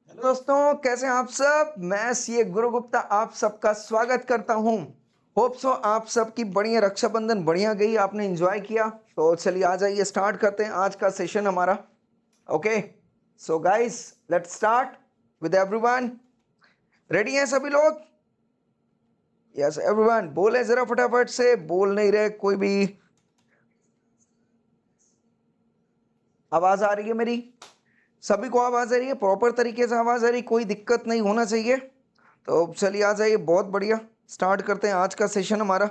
Hello दोस्तों, कैसे हैं आप सब। मैं सीए गुरु गुप्ता आप सबका स्वागत करता हूं। होप सो आप सबकी बढ़िया रक्षाबंधन बढ़िया गई, आपने एंजॉय किया। तो चलिए आ जाइए, स्टार्ट करते हैं आज का सेशन हमारा। Okay, so guys let's start with everyone. Ready हैं सभी लोग? यस एवरीवन, बोले जरा फटाफट से, बोल नहीं रहे कोई भी। आवाज आ रही है मेरी? सभी को आवाज आ रही है? प्रॉपर तरीके से आवाज आ रही, कोई दिक्कत नहीं होना चाहिए। तो चलिए आ जाइए, बहुत बढ़िया। स्टार्ट करते हैं आज का सेशन हमारा।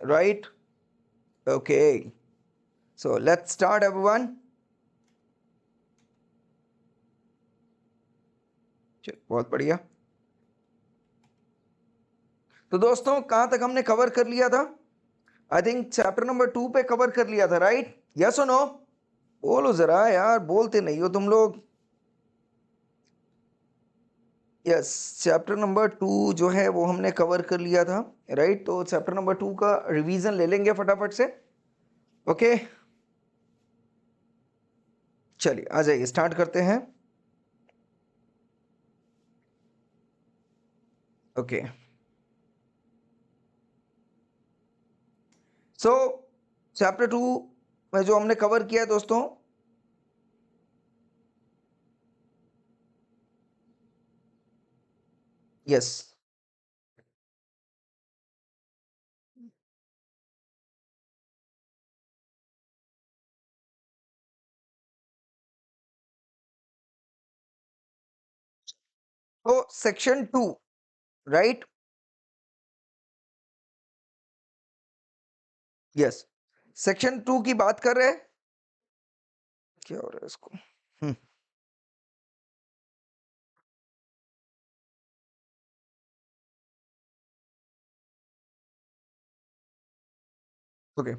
Right, okay, so let's start everyone. बहुत बढ़िया। तो दोस्तों कहां तक हमने कवर कर लिया था? आई थिंक चैप्टर नंबर 2 पे कवर कर लिया था, राइट? यस और नो? बोलो जरा यार, बोलते नहीं हो तुम लोग। यस, चैप्टर नंबर 2 जो है वो हमने कवर कर लिया था, राइट? तो चैप्टर नंबर 2 का रिवीजन ले लेंगे फटाफट से। ओके, चलिए आ जाइए, स्टार्ट करते हैं। ओके, सो चैप्टर 2 में जो हमने कवर किया है दोस्तों, यस, तो सेक्शन 2, राइट? यस, सेक्शन 2 की बात कर रहे हैं। क्या हो रहा है इसको? ओके,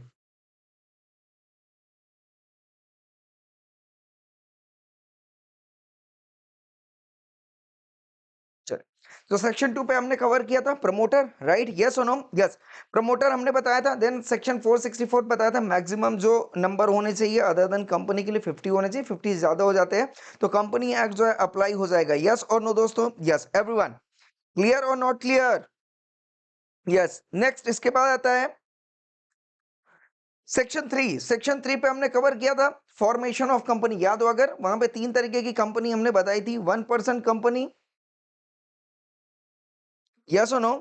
चलिए। तो सेक्शन 2 पे हमने कवर किया था प्रमोटर, राइट? यस और नो? यस, प्रमोटर हमने बताया था। देन सेक्शन 464 बताया था मैक्सिमम जो नंबर होने चाहिए अदर देन कंपनी के लिए 50 होने चाहिए, 50 ज्यादा हो जाते हैं तो कंपनी एक्ट जो है अप्लाई हो जाएगा। यस और नो दोस्तों? यस एवरीवन, क्लियर और नॉट क्लियर? यस, नेक्स्ट इसके बाद आता है सेक्शन 3। सेक्शन 3 पे हमने कवर किया था फॉर्मेशन ऑफ कंपनी, याद हो अगर? वहां पे 3 तरीके की कंपनी हमने बताई थी। 1% कंपनी, यस और no?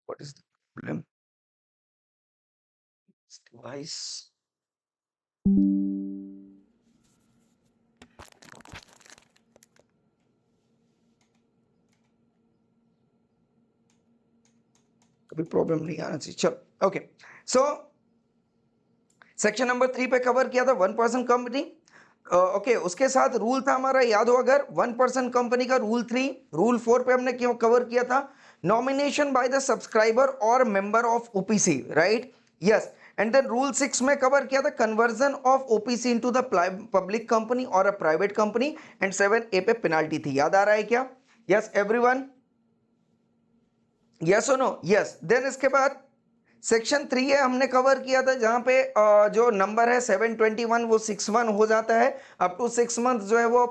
What is the problem device? कभी प्रॉब्लम नहीं आना चाहिए। चलो ओके, सो सेक्शन नंबर 3 पे कवर किया था 1% कंपनी। ओके, उसके साथ रूल था हमारा, याद हो अगर? 1% कंपनी का रूल 3। रूल 4 पे हमने क्यों कवर किया था? नॉमिनेशन बाय द सब्सक्राइबर और member of OPC, right? Yes, and then rule 6 में कवर किया था conversion of OPC into the public company और a private company, and 7A पे पेनाल्टी थी। याद आ रहा है क्या? यस एवरीवन, यस और नो? यस, देन इसके बाद सेक्शन 3 है, हमने कवर किया था जहां पे जो नंबर है 721 वो 61 हो जाता है। अप टू 6 मंथ जो है वो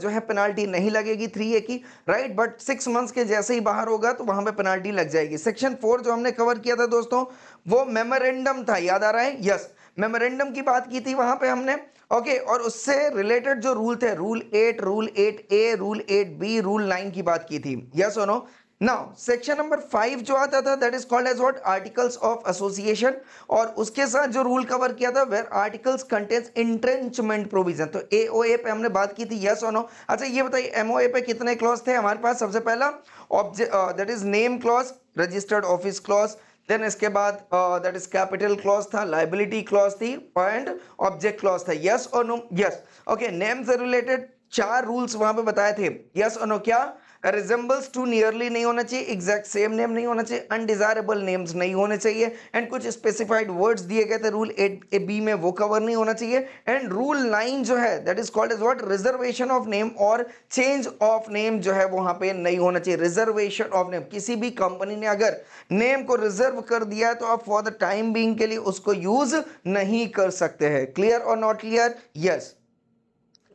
जो है पेनाल्टी नहीं लगेगी 3A की, राइट? बट 6 मंथ्स के जैसे ही बाहर होगा तो वहां पे पेनाल्टी लग जाएगी। सेक्शन 4 जो हमने कवर किया था दोस्तों, वो मेमोरेंडम था, याद आ रहा है? यस, मेमोरेंडम की बात की थी वहां पे हमने। ओके, और उससे रिलेटेड जो रूल थे, rule 8, rule 8A, rule 8B, rule 9 की बात की थी। यस और नो? नाउ सेक्शन नंबर 5 जो आता था that is called as what, articles of association, और उसके साथ जो रूल कवर किया था where articles contains entrenchment provision. तो एओए पे हमने बात की थी, यस और नो। अच्छा ये बताइए एमओए पे कितने क्लॉज थे हमारे पास? सबसे पहला object that is name clause, registered office clause, then इसके बाद दैट इज कैपिटल क्लॉज था, लाइबिलिटी क्लॉज थी एंड ऑब्जेक्ट क्लॉज था। यस और नो? यस। ओके, नेम से रिलेटेड 4 रूल्स वहां पे बताए थे, यस और नो? क्या? रिजेंबल्स टू नियरली नहीं होना चाहिए, एग्जैक्ट सेम नेम नहीं होना चाहिए, अनडिजायरेबल नेम्स नहीं होने चाहिए, एंड कुछ स्पेसिफाइड वर्ड्स दिए गए थे रूल 8A में, वो कवर नहीं होना चाहिए। एंड रूल 9 जो है that is called as what, reservation of name और चेंज ऑफ नेम जो है वहां पे नहीं होना चाहिए। रिजर्वेशन ऑफ नेम, किसी भी कंपनी ने अगर नेम को रिजर्व कर दिया है तो आप फॉर द टाइम बीइंग के लिए उसको यूज नहीं कर सकते हैं। क्लियर और not clear? Yes.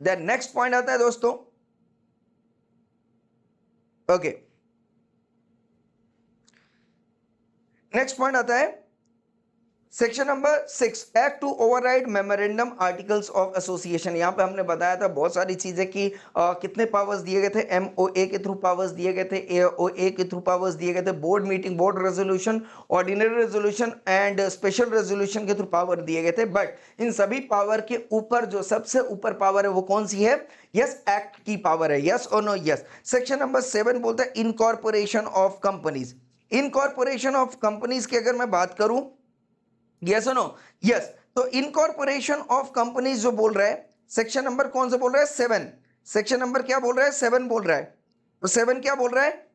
Then next point आता है दोस्तों, ओके, नेक्स्ट पॉइंट आता है section number 6, act to override memorandum articles of association. यहां पे हमने बताया था बहुत सारी चीजें कि कितने पावर्स दिए गए थे, एमओए के थ्रू पावर्स दिए गए थे, एओए के थ्रू पावर्स दिए गए थे, board meeting, board resolution, ordinary resolution and special resolution के थ्रू पावर दिए गए थे। बट इन सभी पावर के ऊपर जो सबसे ऊपर पावर है वो कौन सी है? यस, एक्ट की पावर है। यस और नो? यस। सेक्शन नंबर 7 बोलता है incorporation of companies. Incorporation of companies की अगर मैं बात करूं, यस और नो? यस। तो इनकॉर्पोरेशन ऑफ कंपनीज जो बोल रहा है, सेक्शन नंबर कौन सा बोल रहा है? 7। सेक्शन नंबर क्या बोल रहा है? 7 बोल रहा है। तो 7 क्या बोल रहा है?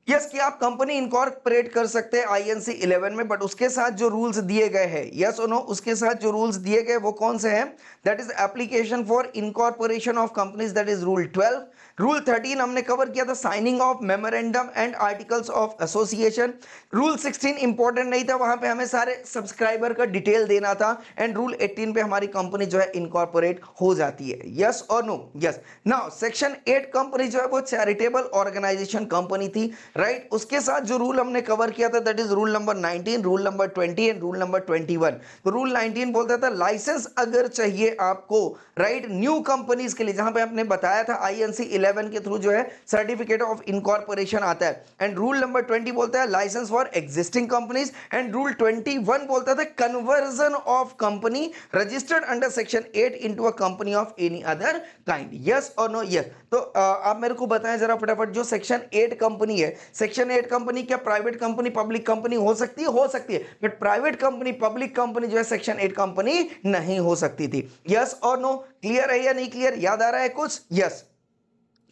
यस, कि आप कंपनी इनकॉर्पोरेट कर सकते हैं आईएनसी 11 में, बट उसके साथ जो रूल्स दिए गए हैं, यस और नो, उसके साथ जो रूल्स दिए गए वो कौन से हैं? That is application for incorporation of companies, that is rule 12। Rule 13 हमने कवर किया था, signing off memorandum and articles of association. Rule 16 important नहीं था, वहां पे हमें सारे सब्सक्राइबर का डिटेल देना था। एंड रूल 18 पे हमारी कंपनी जो है इनकॉर्पोरेट हो जाती है। यस और no? Yes. Now section 8 company जो है वो चैरिटेबल ऑर्गेनाइजेशन कंपनी थी, राइट? उसके साथ जो रूल हमने कवर किया था that is rule number 19, rule number 20 and rule number 21। तो रूल 19 बोलता था लाइसेंस अगर चाहिए आपको, राइट, न्यू कंपनीज के लिए, जहां पे आपने बताया था आईएनसी 11 के थ्रू जो है सर्टिफिकेट ऑफ इनकॉर्पोरेशन आता है। एंड रूल नंबर 20 बोलता है licence for existing companies. And rule 21 बोलता था conversion of company registered under section 8 into a company of any other kind. Yes और नो? यस। तो आप मेरे को बताएं जरा फटाफट, जो सेक्शन 8 कंपनी है, सेक्शन 8 कंपनी क्या प्राइवेट कंपनी, पब्लिक कंपनी हो सकती है? हो सकती है, but private company, public company जो है सेक्शन 8 कंपनी नहीं हो सकती थी। यस और नो? क्लियर है या नहीं क्लियर? याद आ रहा है कुछ? यस।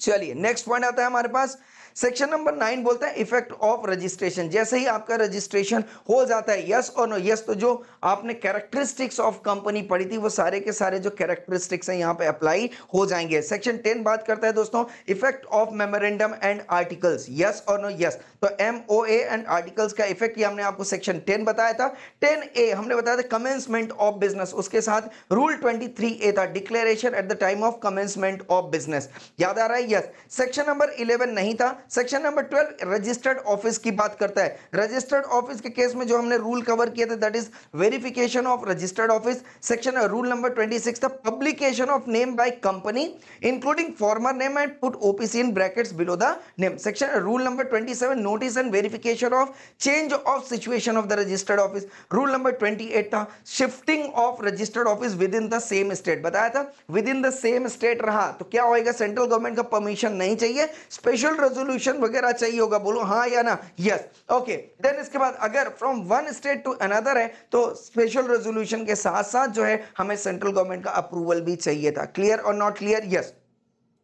चलिए नेक्स्ट पॉइंट आता है हमारे पास, सेक्शन नंबर 9 बोलता है इफेक्ट ऑफ रजिस्ट्रेशन। जैसे ही आपका रजिस्ट्रेशन हो जाता है, यस और नो? यस। तो जो आपने कैरेक्टरिस्टिक्स ऑफ कंपनी पढ़ी थी वो सारे के सारे जो कैरेक्टरिस्टिक्स हैं यहाँ पे अप्लाई हो जाएंगे। सेक्शन 10 बात करता है दोस्तों effect of memorandum and articles. Yes और नो? यस। तो एमओए एंड आर्टिकल्स का इफेक्ट हमने आपको सेक्शन 10 बताया था। 10A हमने बताया था कमेंसमेंट ऑफ बिजनेस, उसके साथ रूल 23A था declaration at the time of commencement of business. याद आ रहा है? यस। सेक्शन नंबर 11 नहीं था। सेक्शन नंबर 12 रजिस्टर्ड ऑफिस की बात करता है। रजिस्टर्ड ऑफिस के केस में जो हमने रूल कवर किया था that is verification of registered office. Section rule number 26 था publication of name by company including farmer name and put OPC in brackets below the name. Section rule number 27 notice and verification of change of situation of the registered office. Rule number 28 था shifting of registered office with in the same state. बताया था with in the same state रहा तो क्या होएगा? Central government का permission नहीं चाहिए, स्पेशल रेजोल्यूशन वगैरह चाहिए होगा। बोलो हाँ या ना? यस। ओके। देन इसके बाद अगर from one state to another है तो स्पेशल रेजोल्यूशन के साथ साथ जो है हमें सेंट्रल गवर्नमेंट का अप्रूवल भी चाहिए था। क्लियर और नॉट क्लियर? यस।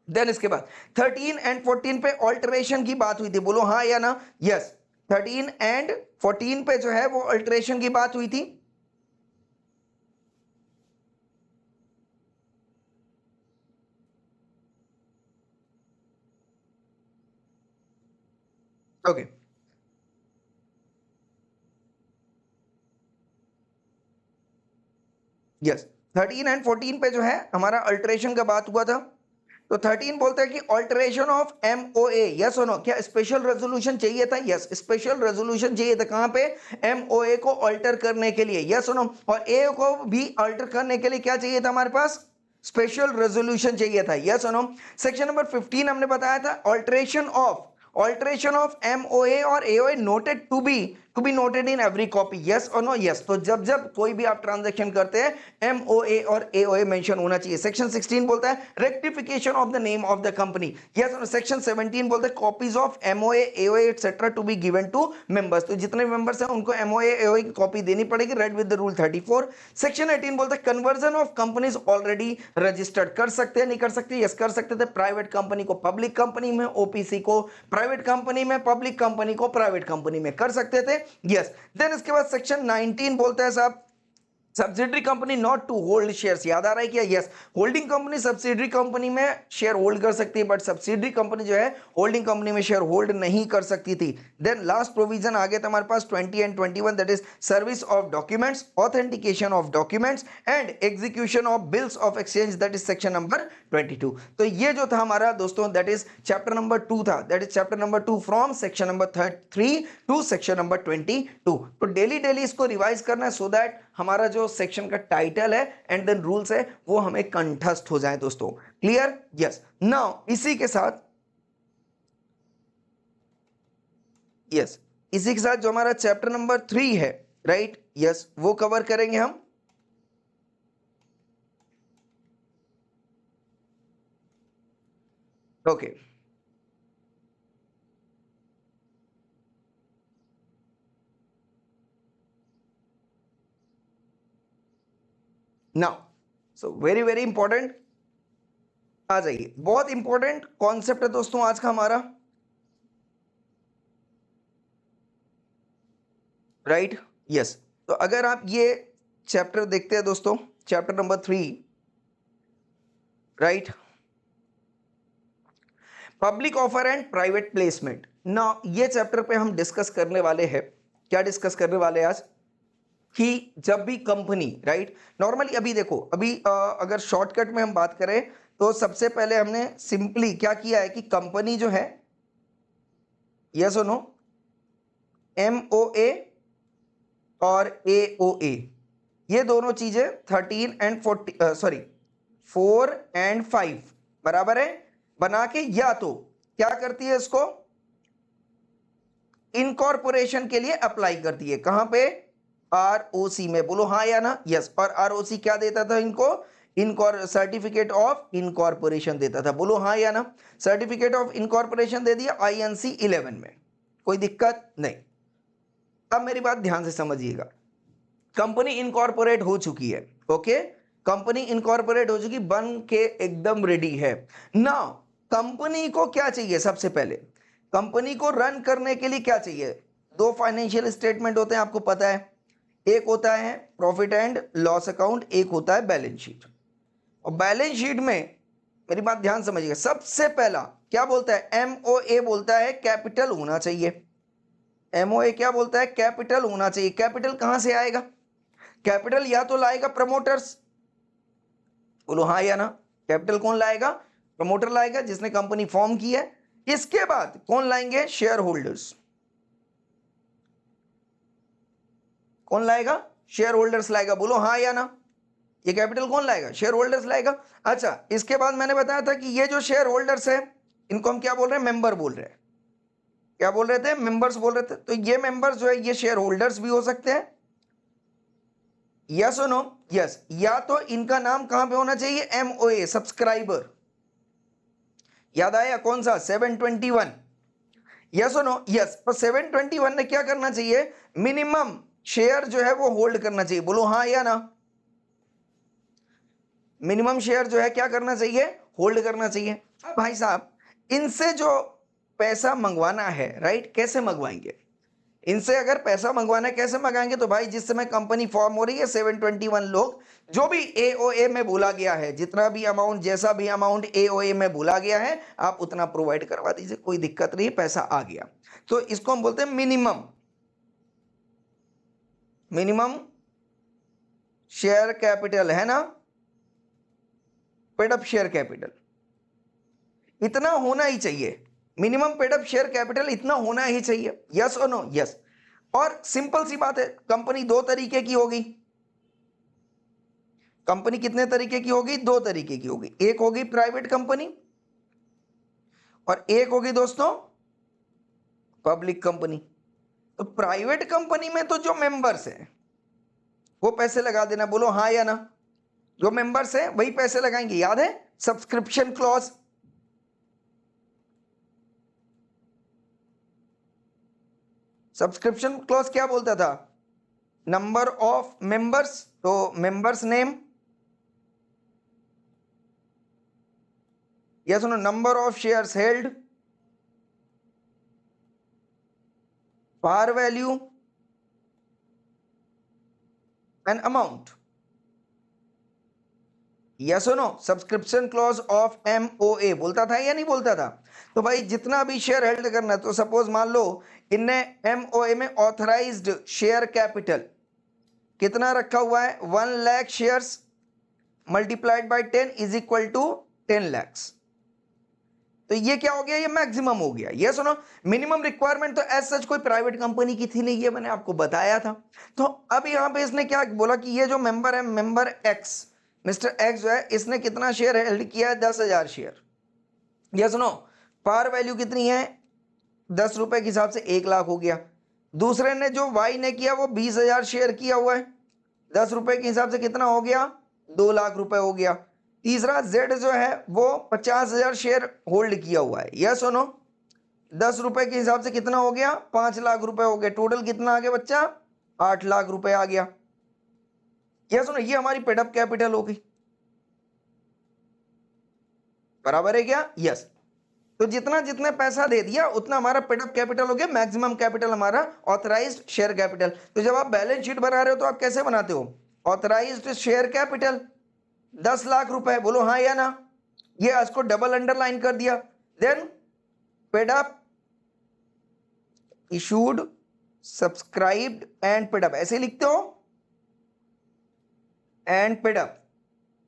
देन इसके बाद 13 एंड 14 पे ऑल्टरेशन की बात हुई थी। बोलो हाँ या ना? यस। 13 एंड 14 पे जो है वो ऑल्टरेशन की बात हुई थी। ओके। यस। 13 एंड 14 पे जो है हमारा अल्टरेशन का बात हुआ था। तो 13 बोलता है कि ऑल्टरेशन ऑफ एमओए। यस और नो? क्या स्पेशल रेजोल्यूशन चाहिए था? यस, स्पेशल रेजोल्यूशन चाहिए था। कहां पे? एमओए को ऑल्टर करने के लिए। यस और नो? और ए को भी ऑल्टर करने के लिए क्या चाहिए था हमारे पास? स्पेशल रेजोल्यूशन चाहिए था। यस और नो? सेक्शन नंबर 15 हमने बताया था alteration of alteration of MOA और AOA noted to be noted in every copy, yes और नो? यस। तो जब जब कोई भी आप ट्रांजैक्शन करते हैं MOA और AOA मेंशन होना चाहिए। सेक्शन 16 बोलता है rectification of the name of the company, yes. और सेक्शन 17 बोलता है copies of MOA AOA etcetera to be given to members. तो जितने मेंबर्स हैं उनको MOA AOA की कॉपी देनी पड़ेगी, read with the rule 34। Section 18 बोलता है conversion of companies already registered, कर सकते हैं नहीं कर सकते? यस कर सकते थे। प्राइवेट कंपनी को पब्लिक कंपनी में, OPC को प्राइवेट कंपनी में, पब्लिक कंपनी को प्राइवेट कंपनी में कर सकते थे, यस। देन इसके बाद सेक्शन 19 बोलता है साहब subsidiary company not to hold shares, याद आ रहा है क्या? Yes. Holding company subsidiary company में शेयर होल्ड कर सकती है, बट सब्सिडरी कंपनी जो है होल्डिंग कंपनी में शेयर होल्ड नहीं कर सकती थी। देन लास्ट प्रोविजन आ गया था हमारे पास 20 and 21, that is service of documents, authentication of documents and execution of bills of exchange, that is section number 22। तो ये जो था हमारा दोस्तों दैट इज चैप्टर नंबर 2 था, that is chapter number 2 from section number 3 to section number 22। तो daily daily इसको revise करना है सो दैट हमारा जो सेक्शन का टाइटल है एंड देन रूल्स है वो हमें कंठस्थ हो जाए दोस्तों। क्लियर? यस। नाउ इसी के साथ जो हमारा चैप्टर नंबर 3 है, राइट, यस, वो कवर करेंगे हम। Okay now so very very important, आ जाइए, बहुत इंपॉर्टेंट कॉन्सेप्ट है दोस्तों आज का हमारा, राइट, यस। तो अगर आप ये चैप्टर देखते हैं दोस्तों, chapter number 3, right, public offer and private placement. ना ये चैप्टर पे हम डिस्कस करने वाले हैं, क्या डिस्कस करने वाले हैं आज, कि जब भी कंपनी, राइट, नॉर्मली अभी देखो, अभी अगर शॉर्टकट में हम बात करें तो सबसे पहले हमने सिंपली क्या किया है कि कंपनी जो है, यस और नो, MOA और AOA ये दोनों चीजें 13 एंड 4 एंड 5 बराबर है बना के, या तो क्या करती है इसको इनकॉर्पोरेशन के लिए अप्लाई करती है, कहां पे? ROC में, बोलो हाँ या ना? यस। और ROC क्या देता था इनको? सर्टिफिकेट ऑफ इनकॉर्पोरेशन देता था, बोलो हाँ या ना? सर्टिफिकेट ऑफ इनकॉर्पोरेशन दे दिया INC 11 में, कोई दिक्कत नहीं। अब मेरी बात ध्यान से समझिएगा, कंपनी इनकॉर्पोरेट हो चुकी है, ओके, कंपनी इनकॉर्पोरेट हो चुकी, बन के एकदम रेडी है। नाउ कंपनी को क्या चाहिए? सबसे पहले कंपनी को रन करने के लिए क्या चाहिए? 2 फाइनेंशियल स्टेटमेंट होते हैं, आपको पता है, एक होता है प्रॉफिट एंड लॉस अकाउंट, एक होता है बैलेंस शीट। और बैलेंस शीट में मेरी बात ध्यान समझिएगा, सबसे पहला क्या बोलता है? MOA बोलता है कैपिटल होना चाहिए। MOA क्या बोलता है? कैपिटल होना चाहिए। कैपिटल कहां से आएगा? कैपिटल या तो लाएगा प्रमोटर्स, बोलो हाँ या ना? कैपिटल कौन लाएगा? प्रमोटर लाएगा जिसने कंपनी फॉर्म की है। इसके बाद कौन लाएंगे? Share holders. कौन लाएगा? शेयर होल्डर्स लाएगा, बोलो हाँ या ना? ये कैपिटल कौन लाएगा? शेयर होल्डर्स लाएगा। अच्छा, इसके बाद मैंने बताया था कि ये जो शेयर होल्डर्स है इनको हम क्या बोल रहे हैं? मेंबर बोल रहे हैं। क्या बोल रहे थे? मेंबर्स बोल रहे थे। तो ये मेंबर्स जो है ये शेयर होल्डर्स भी हो सकते हैं, यस और नो? यस। या तो इनका नाम कहां पे होना चाहिए? MOA, subscriber. याद आया कौन सा? 721, यस और नो? यस। पर 721 ने क्या करना चाहिए? मिनिमम शेयर जो है वो होल्ड करना चाहिए, बोलो हाँ या ना? मिनिमम शेयर जो है क्या करना चाहिए? होल्ड करना चाहिए। अब भाई साहब इनसे जो पैसा मंगवाना है, राइट, कैसे मंगवाएंगे? इनसे अगर पैसा मंगवाना है कैसे मंगाएंगे? तो भाई जिस समय कंपनी फॉर्म हो रही है 721 लोग, जो भी AOA में बोला गया है, जितना भी अमाउंट, जैसा भी अमाउंट AOA में बोला गया है आप उतना प्रोवाइड करवा दीजिए, कोई दिक्कत नहीं, पैसा आ गया। तो इसको हम बोलते हैं मिनिमम शेयर कैपिटल, है ना? पेड अप शेयर कैपिटल इतना होना ही चाहिए, minimum paid up share capital इतना होना ही चाहिए, यस और नो? यस। और सिंपल सी बात है, कंपनी 2 तरीके की होगी। कंपनी कितने तरीके की होगी? 2 तरीके की होगी। एक होगी प्राइवेट कंपनी और एक होगी दोस्तों पब्लिक कंपनी। तो प्राइवेट कंपनी में तो जो मेंबर्स हैं वो पैसे लगा देना, बोलो हाँ या ना। जो मेंबर्स हैं वही पैसे लगाएंगे, याद है सब्सक्रिप्शन क्लॉज। सब्सक्रिप्शन क्लॉज क्या बोलता था? नंबर ऑफ मेंबर्स, तो मेंबर्स नेम, या सुनो number of shares held, par value and amount. Yes और no? Subscription clause of MOA बोलता था या नहीं बोलता था? तो भाई जितना भी शेयर हेल्ड करना है, तो सपोज मान लो इनने MOA में ऑथराइज्ड शेयर कैपिटल कितना रखा हुआ है, 1 lakh shares multiplied by 10 is equal to 10 lakhs। तो ये क्या हो गया? ये मैक्सिमम हो गया। ये सुनो, मिनिमम रिक्वायरमेंट तो एज सच कोई प्राइवेट कंपनी की थी नहीं, ये मैंने आपको बताया था। तो अब यहां पे इसने क्या बोला कि ये जो मेंबर है, मेंबर एक्स, मिस्टर एक्स जो है, इसने कितना शेयर हेल्ड किया है? 10,000 शेयर। ये सुनो, पार वैल्यू कितनी है? 10 रुपए के हिसाब से 1 लाख हो गया। दूसरे ने जो वाई ने किया वो 20,000 शेयर किया हुआ है, 10 रुपए के हिसाब से कितना हो गया? 2 लाख रुपए हो गया। तीसरा जेड जो है वो 50,000 शेयर होल्ड किया हुआ है। यस सुनो, 10 रुपए के हिसाब से कितना हो गया? 5 लाख रुपए हो गए। टोटल कितना आ गया बच्चा? 8 लाख रुपए आ गया। यस सुनो, ये हमारी पेड अप कैपिटल हो गई, बराबर है क्या? यस। तो जितना जितने पैसा दे दिया उतना हमारा पेड अप कैपिटल हो गया। मैक्सिमम कैपिटल हमारा ऑथराइज्ड शेयर कैपिटल। तो जब आप बैलेंस शीट बना रहे हो तो आप कैसे बनाते हो? ऑथराइज्ड शेयर कैपिटल 10 लाख रुपए, बोलो हाँ या ना। ये इसको डबल अंडरलाइन कर दिया। Then paid up, issued, subscribed and paid up, ऐसे लिखते हो। एंड पेड अप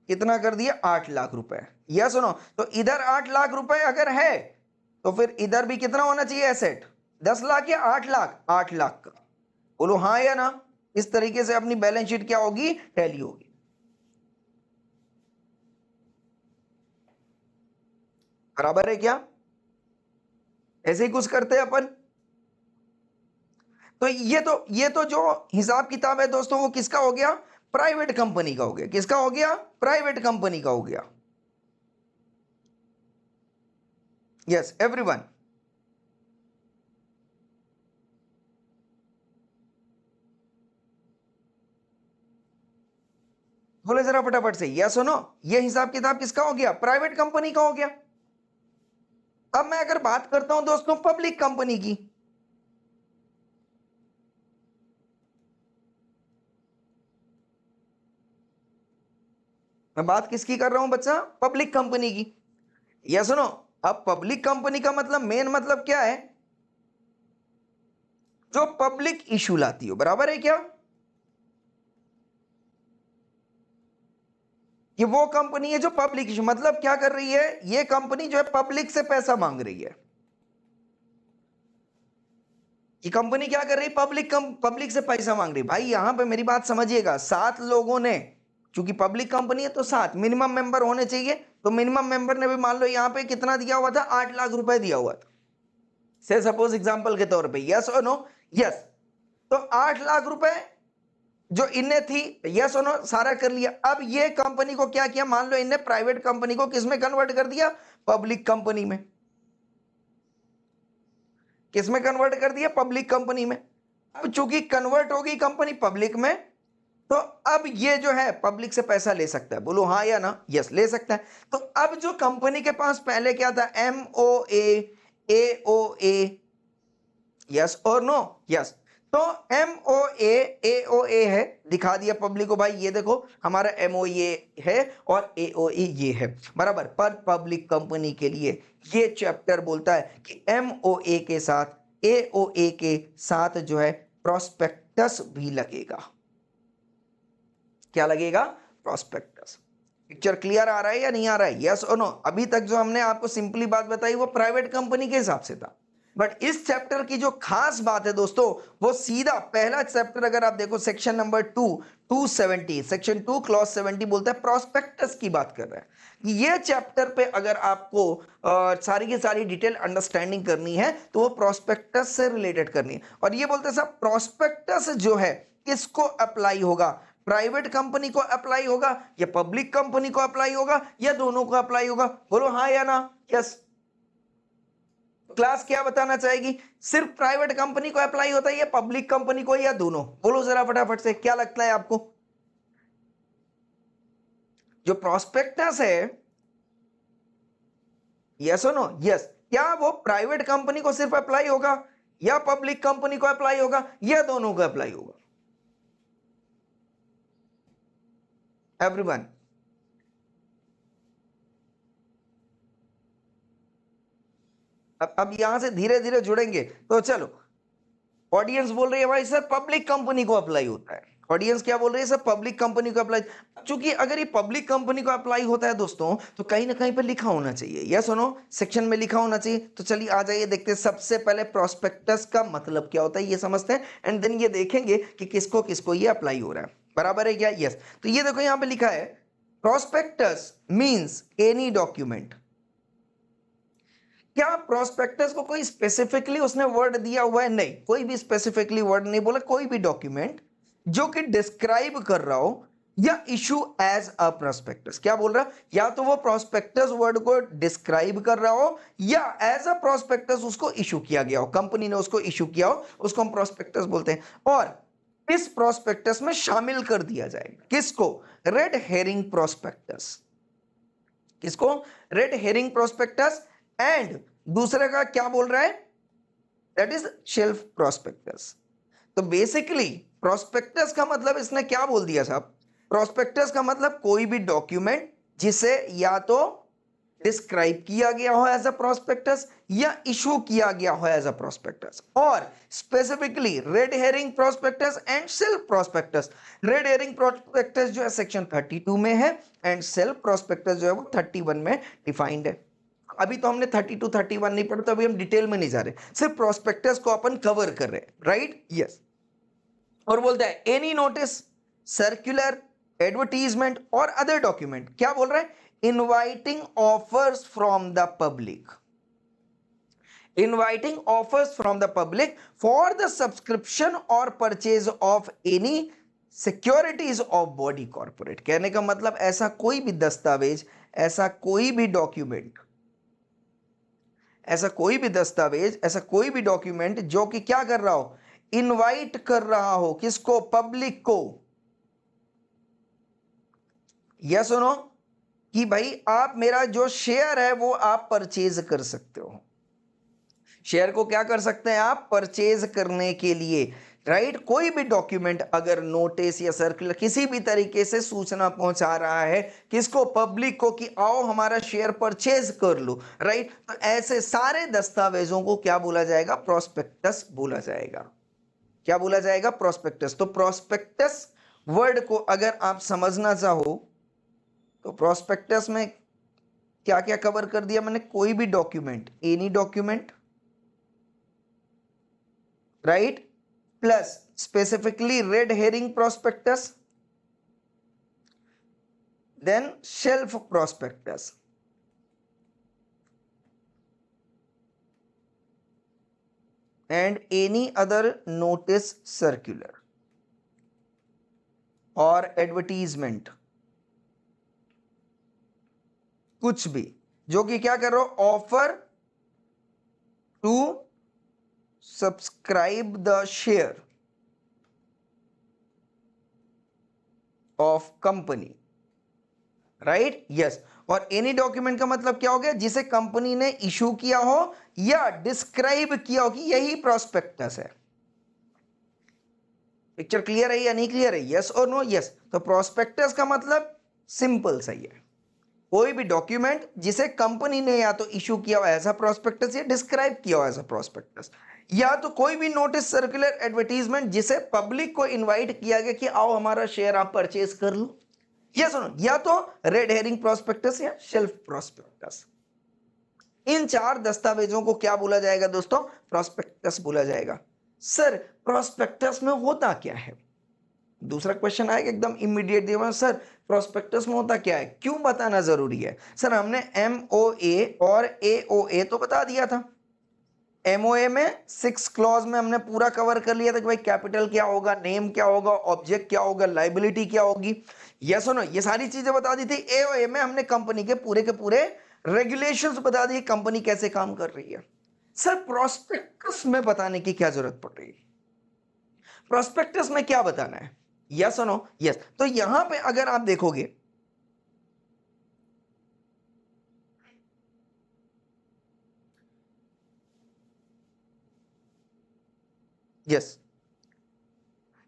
कितना कर दिया? 8 लाख रुपए। यस सुनो, तो इधर 8 लाख रुपए अगर है तो फिर इधर भी कितना होना चाहिए एसेट? 10 लाख या 8 लाख? 8 लाख का, बोलो हाँ या ना। इस तरीके से अपनी बैलेंस शीट क्या होगी? टैली होगी। बराबर है क्या? ऐसे ही कुछ करते हैं अपन। तो ये तो जो हिसाब किताब है दोस्तों, वो किसका हो गया? प्राइवेट कंपनी का हो गया। किसका हो गया? प्राइवेट कंपनी का हो गया। यस एवरीवन, बोले जरा फटाफट से यस सुनो। ये हिसाब किताब किसका हो गया? प्राइवेट कंपनी का हो गया। अब मैं अगर बात करता हूं दोस्तों पब्लिक कंपनी की, मैं बात किसकी कर रहा हूं बच्चा? पब्लिक कंपनी की। या सुनो, अब पब्लिक कंपनी का मतलब मेन मतलब क्या है? जो पब्लिक इशू लाती हो, बराबर है क्या? ये वो कंपनी है जो पब्लिक इशू, मतलब क्या कर रही है? ये कंपनी जो है पब्लिक से पैसा मांग रही है। ये कंपनी क्या कर रही है? पब्लिक से पैसा मांग रही है। भाई यहां पे मेरी बात समझिएगा, 7 लोगों ने, चूंकि पब्लिक कंपनी है तो 7 मिनिमम मेंबर होने चाहिए, तो मिनिमम मेंबर ने भी मान लो यहां पे कितना दिया हुआ था? 8 लाख रुपए दिया हुआ था, से सपोज एग्जांपल के तौर पे। यस और नो? यस। तो 8 लाख रुपए जो इनने थी, यस और नो, सारा कर लिया। अब ये कंपनी को क्या किया? मान लो इनने प्राइवेट कंपनी को किस में कन्वर्ट कर दिया? पब्लिक कंपनी में। किस में कन्वर्ट कर दिया? पब्लिक कंपनी में। अब चूंकि कन्वर्ट हो गई कंपनी पब्लिक में, तो अब ये जो है पब्लिक से पैसा ले सकता है, बोलो हाँ या ना। यस ले सकता है। तो अब जो कंपनी के पास पहले क्या था? MOA, AOA, यस और नो? यस। तो MOA, AOA है, दिखा दिया पब्लिक को, भाई ये देखो हमारा MOA है और AOA ये है, बराबर। पर पब्लिक कंपनी के लिए ये चैप्टर बोलता है कि MOA के साथ AOA के साथ जो है प्रोस्पेक्टस भी लगेगा। क्या लगेगा? प्रोस्पेक्टस। पिक्चर क्लियर आ रहा है या नहीं आ रहा है? यस और नो? अभी तक जो हमने आपको सिंपली बात बताई वो प्राइवेट कंपनी के हिसाब से था। बट इस चैप्टर की जो खास बात है दोस्तों, वो सीधा पहला चैप्टर अगर आप देखो सेक्शन नंबर 270 सेक्शन 2 क्लॉज 70 बोलता है प्रोस्पेक्टस की बात कर रहा है। ये चैप्टर पे अगर आपको सारी की सारी डिटेल अंडरस्टैंडिंग करनी है तो वो प्रोस्पेक्टस से रिलेटेड करनी है। और ये बोलते हैं साहब प्रोस्पेक्टस जो है किसको अप्लाई होगा, प्राइवेट कंपनी को अप्लाई होगा या पब्लिक कंपनी को अप्लाई होगा या दोनों को अप्लाई होगा? बोलो हाँ या ना। यस। क्लास क्या बताना चाहेगी, सिर्फ प्राइवेट कंपनी को अप्लाई होता है या पब्लिक कंपनी को या दोनों? बोलो जरा फटाफट से, क्या लगता है आपको? जो प्रोस्पेक्टस है, यस और नो? यस। क्या वो प्राइवेट कंपनी को सिर्फ अप्लाई होगा या पब्लिक कंपनी को अप्लाई होगा या दोनों को अप्लाई होगा? एवरीवन, अब यहां से धीरे धीरे जुड़ेंगे तो चलो। ऑडियंस बोल रही है भाई सर पब्लिक कंपनी को अप्लाई होता है। ऑडियंस क्या बोल रही है सर पब्लिक कंपनी को अप्लाई। चूंकि अगर ये पब्लिक कंपनी को अप्लाई होता है दोस्तों तो कहीं ना कहीं पे लिखा होना चाहिए, यस सुनो, सेक्शन में लिखा होना चाहिए। तो चलिए आ जाइए देखते हैं सबसे पहले प्रोस्पेक्टस का मतलब क्या होता है ये समझते हैं, एंड देन ये देखेंगे कि किसको किसको ये अप्लाई हो रहा है। बराबर है क्या? यस। तो ये देखो यहां पे लिखा है प्रोस्पेक्टस मीन्स एनी डॉक्यूमेंट। क्या प्रोस्पेक्टस को कोई स्पेसिफिकली उसने वर्ड दिया हुआ है? नहीं, कोई भी स्पेसिफिकली वर्ड नहीं बोला। कोई भी डॉक्यूमेंट जो कि डिस्क्राइब कर रहा हो या इशू एज अ प्रोस्पेक्टस। क्या बोल रहा है? या तो वो प्रोस्पेक्टस वर्ड को डिस्क्राइब कर रहा हो या एज अ प्रोस्पेक्टस उसको इशू किया गया हो, कंपनी ने उसको इशू किया हो, उसको हम प्रोस्पेक्टस बोलते हैं। और इस प्रोस्पेक्टस में शामिल कर दिया जाएगा किसको? Red herring prospectus. किसको? Red herring prospectus. एंड दूसरे का क्या बोल रहा है? That is shelf prospectus. तो बेसिकली प्रोस्पेक्टस का मतलब इसने क्या बोल दिया साहब? प्रोस्पेक्टस का मतलब कोई भी डॉक्यूमेंट जिसे या तो डिस्क्राइब किया गया हो एज अ प्रोस्पेक्टस या इशू किया गया हो एज अ प्रोस्पेक्टस। और specifically red herring prospectus and self prospectus. Red herring prospectus जो है सेक्शन 32 में है एंड सेल्फ प्रोस्पेक्टस जो है वो 31 में डिफाइंड है। अभी तो हमने 32 31 नहीं पढ़ा, तो अभी हम डिटेल में नहीं जा रहे, सिर्फ प्रोस्पेक्टस को अपन कवर कर रहे हैं, राइट? यस। और बोलता है एनी नोटिस, सर्कुलर, एडवर्टीजमेंट और अदर डॉक्यूमेंट। क्या बोल रहा है? Inviting offers from the public, inviting offers from the public for the subscription और purchase of any securities of body corporate. कहने का मतलब ऐसा कोई भी दस्तावेज, ऐसा कोई भी डॉक्यूमेंट, ऐसा कोई भी दस्तावेज, ऐसा कोई भी डॉक्यूमेंट जो कि क्या कर रहा हो? इनवाइट कर रहा हो किसको? पब्लिक को। यस सुनो कि भाई आप मेरा जो शेयर है वो आप परचेज कर सकते हो। शेयर को क्या कर सकते हैं आप? परचेज करने के लिए, राइट? कोई भी डॉक्यूमेंट अगर नोटिस या सर्कुलर किसी भी तरीके से सूचना पहुंचा रहा है किसको? पब्लिक को, कि आओ हमारा शेयर परचेज कर लो, राइट? तो ऐसे सारे दस्तावेजों को क्या बोला जाएगा? प्रोस्पेक्टस बोला जाएगा। क्या बोला जाएगा? प्रोस्पेक्टस। तो प्रोस्पेक्टस वर्ड को अगर आप समझना चाहो तो प्रोस्पेक्टस में क्या क्या कवर कर दिया मैंने? कोई भी document, any document, right? Plus specifically red herring prospectus, then shelf prospectus, and any other notice, circular और एडवर्टीजमेंट, कुछ भी जो कि क्या कर रहा हो? Offer to subscribe the share of company, right? Yes. और एनी डॉक्यूमेंट का मतलब क्या हो गया? जिसे कंपनी ने इशू किया हो या डिस्क्राइब किया हो, कि यही प्रोस्पेक्टस है। पिक्चर क्लियर है या नहीं क्लियर है? यस और नो? यस। तो प्रोस्पेक्टस का मतलब सिंपल सही है, कोई भी डॉक्यूमेंट जिसे कंपनी ने या तो इशू किया हो एज अ प्रोस्पेक्टस या डिस्क्राइब किया हो एज अ प्रोस्पेक्टस, या तो कोई भी नोटिस, सर्कुलर, एडवर्टीजमेंट जिसे पब्लिक को इनवाइट किया गया कि आओ हमारा शेयर आप परचेज कर लो, या सुनो, या तो रेड हेरिंग प्रोस्पेक्टस या शेल्फ प्रोस्पेक्टस। इन 4 दस्तावेजों को क्या बोला जाएगा दोस्तों? प्रोस्पेक्टस बोला जाएगा। सर प्रोस्पेक्टस में होता क्या है? दूसरा क्वेश्चन आएगा एकदम इमीडिएट दिया, सर प्रोस्पेक्टस में होता क्या है, क्यों बताना जरूरी है? सर हमने MOA और AOA तो बता दिया था। MOA में 6 क्लॉज में हमने पूरा कवर कर लिया था कि भाई कैपिटल क्या होगा, नेम क्या होगा, ऑब्जेक्ट क्या होगा, लाइबिलिटी क्या होगी, यस और नो, ये सारी चीजें बता दी थी। AOA में हमने कंपनी के पूरे रेगुलेशंस बता दिए, कंपनी कैसे काम कर रही है। सर प्रोस्पेक्टस में बताने की क्या जरूरत पड़ रही है? प्रोस्पेक्टस में क्या बताना है, यस और नो? यस। तो यहां पे अगर आप देखोगे, यस,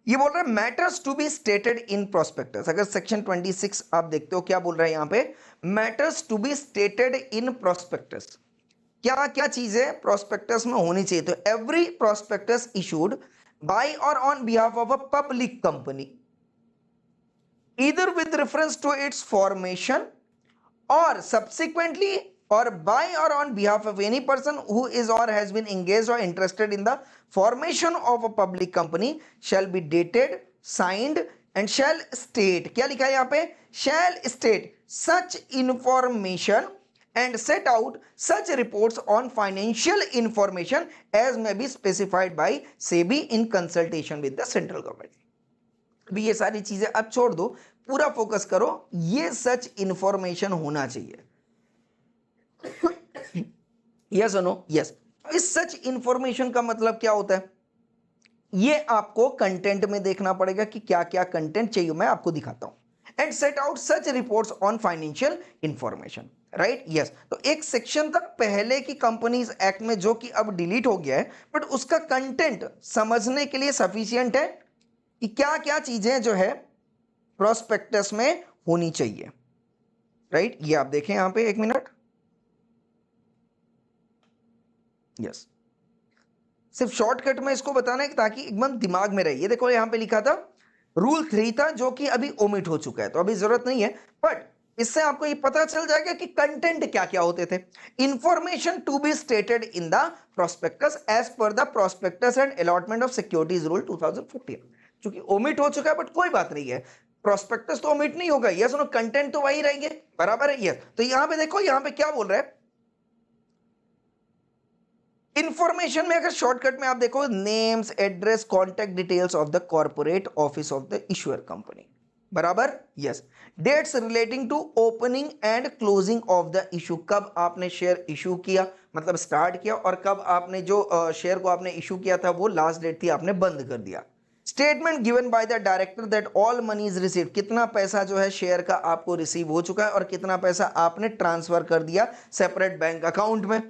ये बोल रहा है matters to be stated in prospectus. अगर सेक्शन 26 आप देखते हो क्या बोल रहा है यहां पे, matters to be stated in prospectus. क्या क्या चीजें प्रोस्पेक्टस में होनी चाहिए? तो एवरी प्रोस्पेक्टस इशूड बाय और on behalf of a public company either with reference to its formation or subsequently or by or on behalf of any person who is or has been engaged or interested in the formation of a public company shall be dated, signed and shall state, क्या लिखा है यहाँ पे? shall state such information and set out such reports on financial information as may be specified by SEBI in consultation with the central government। अभी ये सारी चीजें अब छोड़ दो, पूरा फोकस करो, ये सच इंफॉर्मेशन होना चाहिए, यस और नो? यस। इस सच इंफॉर्मेशन का मतलब क्या होता है? ये आपको कंटेंट में देखना पड़ेगा कि क्या क्या कंटेंट चाहिए, मैं आपको दिखाता हूं। And set out such reports on financial information, right? Yes. तो एक सेक्शन था पहले की कंपनीज एक्ट में जो कि अब डिलीट हो गया है, बट उसका कंटेंट समझने के लिए सफिशियंट है कि क्या क्या चीजें जो है प्रोस्पेक्टस में होनी चाहिए, राइट? ये आप देखें यहां पे, एक मिनट, यस। सिर्फ शॉर्टकट में इसको बताना है ताकि एकदम दिमाग में रहे। ये देखो यहां पे लिखा था रूल 3 था जो कि अभी ओमिट हो चुका है, तो अभी जरूरत नहीं है, बट इससे आपको ये पता चल जाएगा कि कंटेंट क्या क्या होते थे। Information to be stated in the prospectus as per the prospectus and allotment of securities rule 2015। चूंकि ओमिट हो चुका है, बट कोई बात नहीं है, प्रोस्पेक्टस तो ओमिट नहीं होगा, यस, कंटेंट तो वही रहेंगे, बराबर है, यस। तो यहां पे देखो, यहां पे क्या बोल रहा है, इंफॉर्मेशन में अगर शॉर्टकट में आप देखो, names, address, contact details of the corporate office of the issuer company, बराबर, yes. Dates relating to opening and closing of the issue, कब आपने शेयर इशू किया, मतलब स्टार्ट किया, और कब आपने जो शेयर को आपने इशू किया था वो लास्ट डेट थी, आपने बंद कर दिया। Statement given by the director that all money is received, कितना पैसा जो है शेयर का आपको रिसीव हो चुका है और कितना पैसा आपने ट्रांसफर कर दिया सेपरेट बैंक अकाउंट में।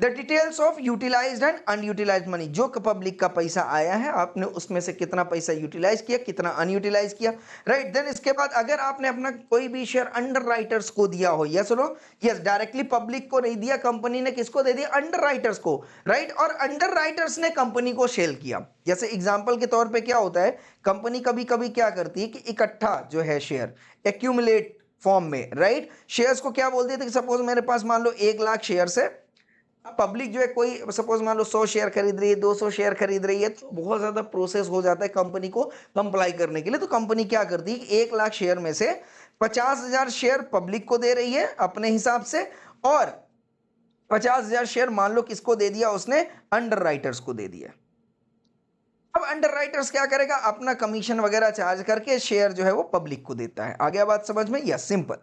The details of utilised and unutilised money, जो पब्लिक का पैसा आया है आपने उसमें से कितना पैसा यूटिलाइज किया, कितना अनयूटिलाइज किया, राइट? देन इसके बाद अगर आपने अपना कोई भी शेयर अंडर राइटर्स को दिया हो, yes no? Yes, directly public को नहीं दिया, कंपनी ने किसको दे दिया? अंडर राइटर्स को, राइट? और अंडर राइटर्स ने कंपनी को सेल किया। जैसे एग्जाम्पल के तौर पर क्या होता है, कंपनी कभी कभी क्या करती है कि इकट्ठा जो है शेयर एक्यूमुलेट फॉर्म में, राइट? शेयर्स को क्या बोलते थे कि सपोज मेरे पास मान लो 1 लाख शेयर्स है, पब्लिक जो है कोई सपोज मान लो 100 शेयर खरीद रही है, 200 शेयर खरीद रही है, तो बहुत ज्यादा प्रोसेस हो जाता है कंपनी को कंप्लाई करने के लिए। तो कंपनी क्या करती है कि 1 लाख शेयर में से 50,000 शेयर पब्लिक को दे रही है अपने हिसाब से, और 50,000 शेयर मान लो किसको दे दिया उसने? अंडर राइटर्स को दे दिया। अब अंडर राइटर्स क्या करेगा? अपना कमीशन वगैरह चार्ज करके शेयर जो है वो पब्लिक को देता है। आ गया बात समझ में? Yes, simple.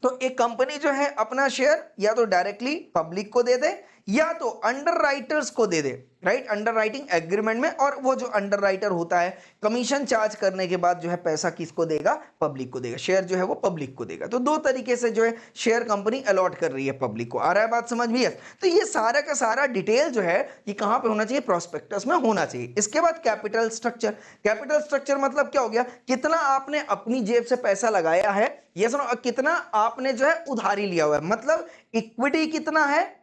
तो एक कंपनी जो है अपना शेयर या तो डायरेक्टली पब्लिक को दे दे या तो अंडर राइटर्स को दे दे, राइट? अंडर राइटिंग एग्रीमेंट में, और वो जो अंडर राइटर होता है कमीशन चार्ज करने के बाद जो है पैसा किसको देगा? पब्लिक को देगा, शेयर जो है वो पब्लिक को देगा। तो 2 तरीके से जो है शेयर कंपनी अलॉट कर रही है पब्लिक को। आ रहा है बात समझ में? तो ये सारा का सारा डिटेल जो है ये कहां पे होना चाहिए? प्रोस्पेक्टस में होना चाहिए। इसके बाद कैपिटल स्ट्रक्चर। कैपिटल स्ट्रक्चर मतलब क्या हो गया? कितना आपने अपनी जेब से पैसा लगाया है, ये सुनो, कितना आपने जो है उधारी लिया हुआ है, मतलब इक्विटी कितना है,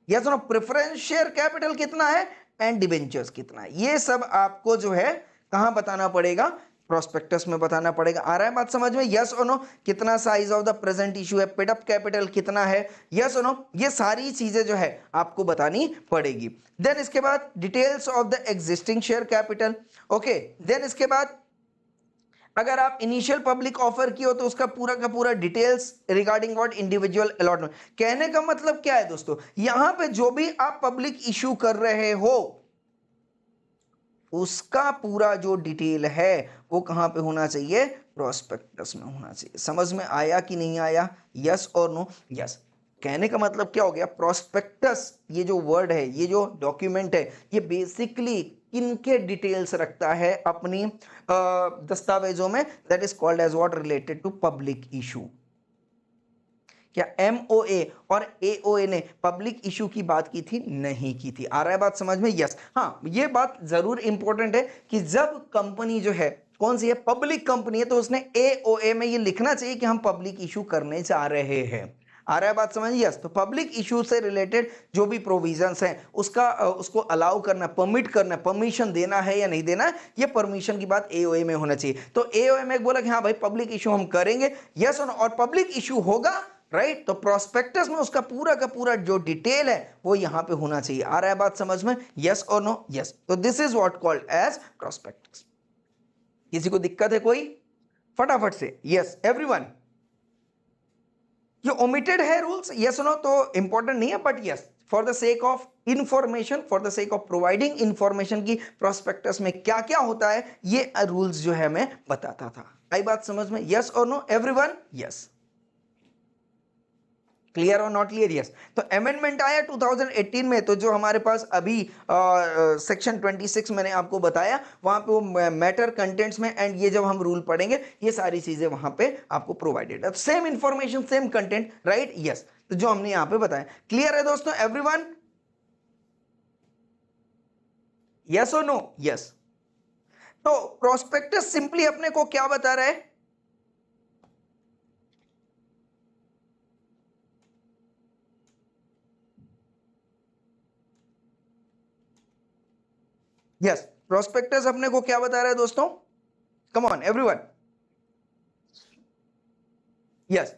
या सुनो प्रेफरेंस शेयर कैपिटल कितना है, एंड डिबेंचर्स कितना है। ये सब आपको जो है कहां बताना पड़ेगा? प्रोस्पेक्टस में बताना पड़ेगा। आ रहा है बात समझ में? यस और नो? कितना size of the present issue है, पेड अप कैपिटल कितना है, यस और नो? ये सारी चीजें जो है आपको बतानी पड़ेगी। देन इसके बाद details of the existing share capital. Okay, then इसके बाद अगर आप इनिशियल पब्लिक ऑफर की हो तो उसका पूरा का पूरा details regarding what individual allotment. कहने का मतलब क्या है दोस्तों, यहां पे जो भी आप पब्लिक इशू कर रहे हो उसका पूरा जो डिटेल है वो कहां पे होना चाहिए? प्रोस्पेक्टस में होना चाहिए। समझ में आया कि नहीं आया? यस और नो? यस। कहने का मतलब क्या हो गया? प्रोस्पेक्टस ये जो वर्ड है, ये जो डॉक्यूमेंट है, ये बेसिकली किनके डिटेल्स रखता है अपनी दस्तावेजों में? That is called as what? Related to public issue. क्या MOA और AOA ने पब्लिक इशू की बात की थी? नहीं की थी। आ रहा है बात समझ में? यस। हाँ, ये बात जरूर इंपॉर्टेंट है कि जब कंपनी जो है कौन सी है, पब्लिक कंपनी है, तो उसने AOA में ये लिखना चाहिए कि हम पब्लिक इशू करने जा रहे हैं। आ रहा है बात समझ? यस। तो पब्लिक इशू से रिलेटेड जो भी प्रोविजंस हैं उसको अलाउ करना, परमिट करना, परमिशन देना है या नहीं देना है, ये परमिशन की बात AOA में होना चाहिए। तो AOA में बोला कि हाँ भाई पब्लिक इशू हम करेंगे, यस और पब्लिक इशू होगा, राइट? तो प्रोस्पेक्टस में उसका पूरा का पूरा जो डिटेल है वो यहां पे होना चाहिए। आ रहा है बात समझ में? यस और नो? यस। तो this is what called as prospectus. किसी को दिक्कत है कोई? फटाफट से यस एवरीवन। ये ओमिटेड है रूल्स, यस नो? तो इंपॉर्टेंट नहीं है, but yes for the sake of information, for the sake of providing information की प्रोस्पेक्टस में क्या क्या होता है ये रूल्स जो है मैं बताता था। आई बात समझ में? यस और नो एवरीवन? यस। क्लियर और नॉट क्लियर? यस। तो अमेंडमेंट आया 2018 में, तो जो हमारे पास अभी सेक्शन 26 मैंने आपको बताया, वहां पे वो मैटर कंटेंट्स में, एंड ये जब हम रूल पढ़ेंगे ये सारी चीजें वहां पे आपको प्रोवाइडेड है। Same information same content, right? Yes. तो जो हमने यहां पे बताया, क्लियर है दोस्तों एवरीवन? यस और नो? यस। तो प्रोस्पेक्टस सिंपली अपने को क्या बता रहा है? यस, प्रोस्पेक्टस अपने को क्या बता रहा है दोस्तों? Come on everyone. Yes,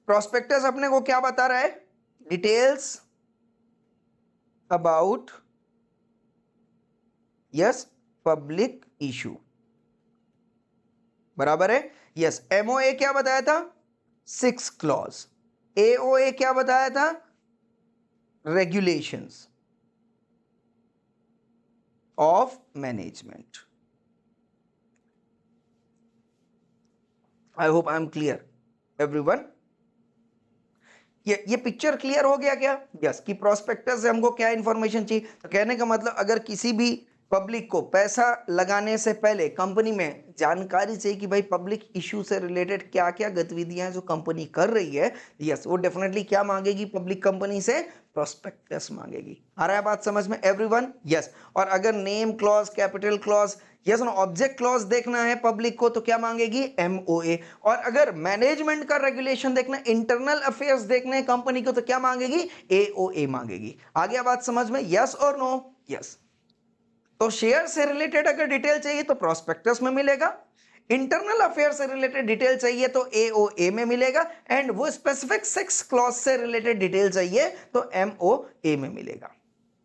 prospectus अपने को क्या बता रहा है? Details about yes public issue, बराबर है? यस। MOA क्या बताया था? 6 क्लॉज। AOA क्या बताया था? Regulations of management. I hope I am clear everyone. ये पिक्चर क्लियर हो गया क्या? यस। कि प्रोस्पेक्टस से हमको क्या इंफॉर्मेशन चाहिए? तो कहने का मतलब अगर किसी भी पब्लिक को पैसा लगाने से पहले कंपनी में जानकारी चाहिए कि भाई पब्लिक इशू से रिलेटेड क्या क्या गतिविधियां हैं जो कंपनी कर रही है, यस, वो डेफिनेटली क्या मांगेगी पब्लिक कंपनी से? प्रोस्पेक्टस मांगेगी। आ रहा है बात समझ में एवरीवन? यस। और अगर name clause, capital clause, yes ना, ऑब्जेक्ट क्लॉज देखना है पब्लिक को तो क्या मांगेगी? MOA। और अगर मैनेजमेंट का रेगुलेशन देखना, इंटरनल अफेयर्स देखने कंपनी को तो क्या मांगेगी? AOA मांगेगी। आ गया बात समझ में? यस और नो? यस। तो शेयर से रिलेटेड अगर डिटेल चाहिए तो प्रोस्पेक्टस में मिलेगा, इंटरनल अफेयर से रिलेटेड डिटेल चाहिए तो AOA में मिलेगा, एंड वो स्पेसिफिक 6 क्लॉज से रिलेटेड डिटेल चाहिए तो MOA में मिलेगा।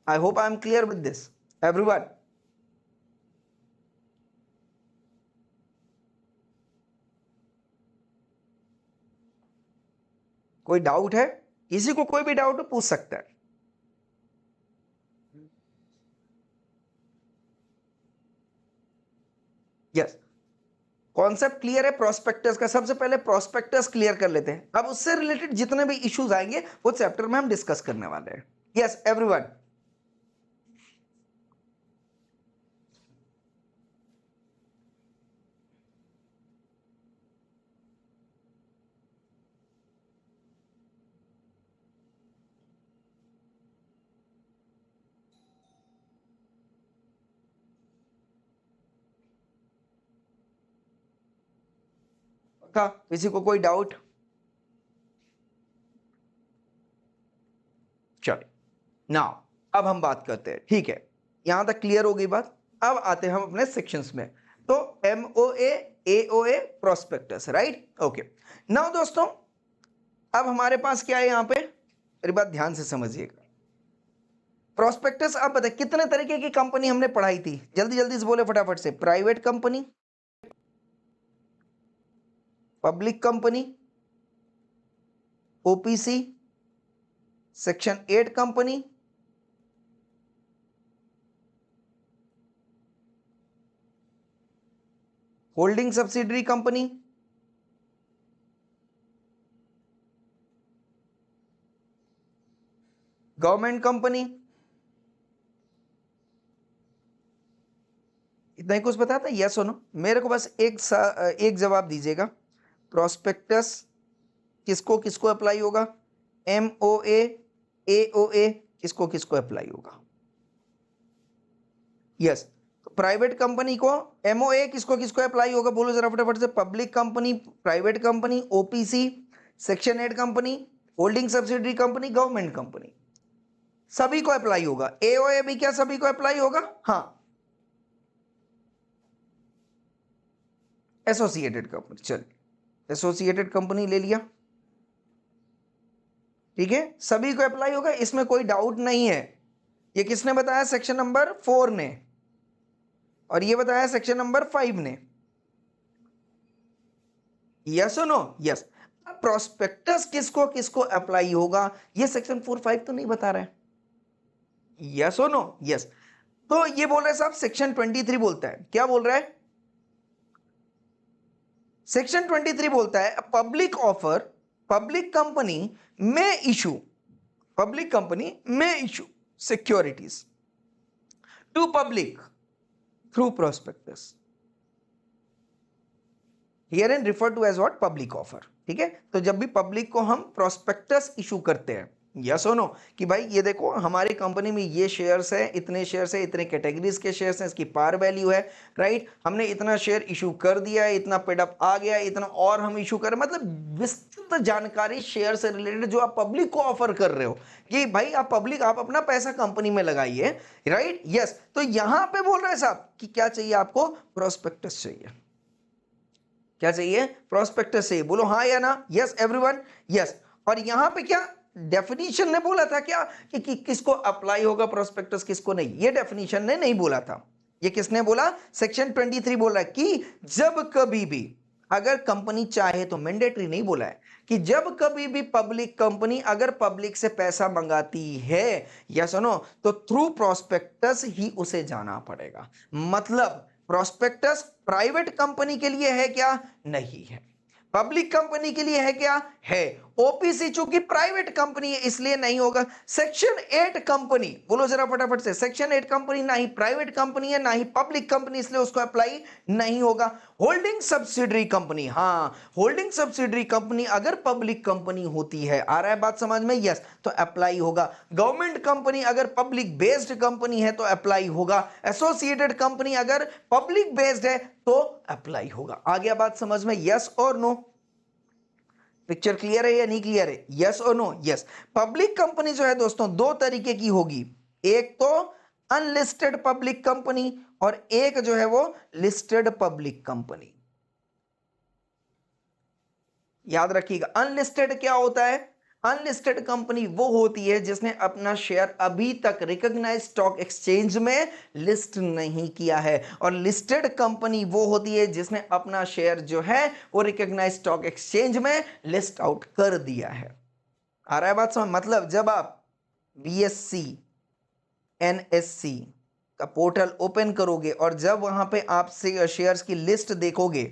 आई hope I am clear with this everyone. कोई डाउट है? किसी को कोई भी डाउट हो पूछ सकता है। यस, कॉन्सेप्ट क्लियर है प्रोस्पेक्टस का? सबसे पहले प्रोस्पेक्टस क्लियर कर लेते हैं, अब उससे रिलेटेड जितने भी इश्यूज आएंगे वो चैप्टर में हम डिस्कस करने वाले हैं। Yes everyone. का किसी को कोई डाउट? चलिए नाउ अब हम बात करते हैं, ठीक है? यहां तक क्लियर हो गई बात। अब आते हैं हम अपने सेक्शंस में। तो MOA, AOA prospectus, right. Okay, now दोस्तों अब हमारे पास क्या है यहां पे, मेरी बात ध्यान से समझिएगा। प्रोस्पेक्टस, आप बताइए कितने तरीके की कंपनी हमने पढ़ाई थी, जल्दी जल्दी से बोले फटाफट से। Private company, public company, OPC, section 8 company, holding subsidiary company, government company. इतना ही कुछ बताता है, यस और नो? मेरे को बस एक जवाब दीजिएगा। प्रोस्पेक्टस किसको किसको अप्लाई होगा? MOA, AOA किसको किसको अप्लाई होगा? यस, प्राइवेट कंपनी को MOA किसको किसको अप्लाई होगा, बोलो जरा फटाफट से। Public company, private company, OPC, section 8 company, holding subsidiary company, government company, सभी को अप्लाई होगा। AOA भी क्या सभी को अप्लाई होगा? हाँ, एसोसिएटेड कंपनी, चलिए एसोसिएटेड कंपनी ले लिया, ठीक है, सभी को अप्लाई होगा, इसमें कोई डाउट नहीं है। ये किसने बताया? सेक्शन नंबर 4 ने, और ये बताया सेक्शन नंबर 5 ने। यस और नो? यस। प्रोस्पेक्टस किसको किसको अप्लाई होगा, ये सेक्शन 4-5 तो नहीं बता रहा है। यस और नो? यस। तो ये बोल रहा है साहब, सेक्शन 23 बोलता है, क्या बोल रहा है? सेक्शन 23 बोलता है पब्लिक ऑफर, पब्लिक कंपनी में इशू, पब्लिक कंपनी में issue securities to public through prospectus, here and refer to as what? Public offer, ठीक है। तो जब भी पब्लिक को हम प्रोस्पेक्टस इशू करते हैं, यस और नो, कि भाई ये देखो हमारी कंपनी में ये शेयर्स है, इतने शेयर्स है, इतने कैटेगरीज के शेयर्स हैं, इसकी पार वैल्यू है, राइट, हमने इतना शेयर इशू कर दिया है, इतना पेडअप आ गया, इतना और हम इशू कर, मतलब विस्तृत जानकारी शेयर से रिलेटेड जो आप पब्लिक को ऑफर कर रहे हो कि भाई आप पब्लिक, आप अपना पैसा कंपनी में लगाइए, राइट। यस, तो यहां पे बोल रहे हैं साहब कि क्या चाहिए आपको? प्रोस्पेक्टस चाहिए। क्या चाहिए? प्रोस्पेक्टस चाहिए, बोलो हाँ या ना? Yes everyone? यस। और यहां पे क्या डेफिनेशन ने बोला था क्या कि किसको अप्लाई होगा प्रोस्पेक्टस, किसको नहीं? ये डेफिनेशन ने नहीं बोला था, ये किसने बोला? सेक्शन 23 बोल रहा है कि जब कभी भी अगर कंपनी चाहे तो, मैंडेटरी नहीं बोला है, कि जब कभी भी पब्लिक कंपनी अगर पब्लिक से पैसा मंगाती है, यस और नो, तो थ्रू प्रोस्पेक्टस ही उसे जाना पड़ेगा। मतलब प्रोस्पेक्टस प्राइवेट कंपनी के लिए है क्या? नहीं है। पब्लिक कंपनी के लिए है क्या? है। OPC चूंकि प्राइवेट कंपनी है इसलिए नहीं होगा। सेक्शन 8 कंपनी, बोलो जरा फटाफट से। सेक्शन 8 कंपनी ना ही प्राइवेट कंपनी है ना ही पब्लिक कंपनी, इसलिए उसको अप्लाई नहीं होगा। होल्डिंग सब्सिडरी कंपनी, हाँ, होल्डिंग सब्सिडरी कंपनी अगर पब्लिक कंपनी होती है, आ रहा है बात समझ में? यस, तो अप्लाई होगा। गवर्नमेंट कंपनी अगर पब्लिक बेस्ड कंपनी है तो अप्लाई होगा। एसोसिएटेड कंपनी अगर पब्लिक बेस्ड है तो अप्लाई होगा। आ गया बात समझ में? यस और नो? पिक्चर क्लियर है या नहीं क्लियर है? यस और नो? यस। पब्लिक कंपनी जो है दोस्तों दो तरीके की होगी, एक तो अनलिस्टेड पब्लिक कंपनी और एक जो है वो लिस्टेड पब्लिक कंपनी। याद रखिएगा, अनलिस्टेड क्या होता है? अनलिस्टेड कंपनी वो होती है जिसने अपना शेयर अभी तक रिकॉग्नाइज्ड स्टॉक एक्सचेंज में लिस्ट नहीं किया है, और लिस्टेड कंपनी वो होती है जिसने अपना शेयर जो है वो रिकॉग्नाइज्ड स्टॉक एक्सचेंज में लिस्ट आउट कर दिया है। आ रहा है बात समझ? मतलब जब आप BSE NSE का पोर्टल ओपन करोगे और जब वहां पे आप शेयर्स की लिस्ट देखोगे,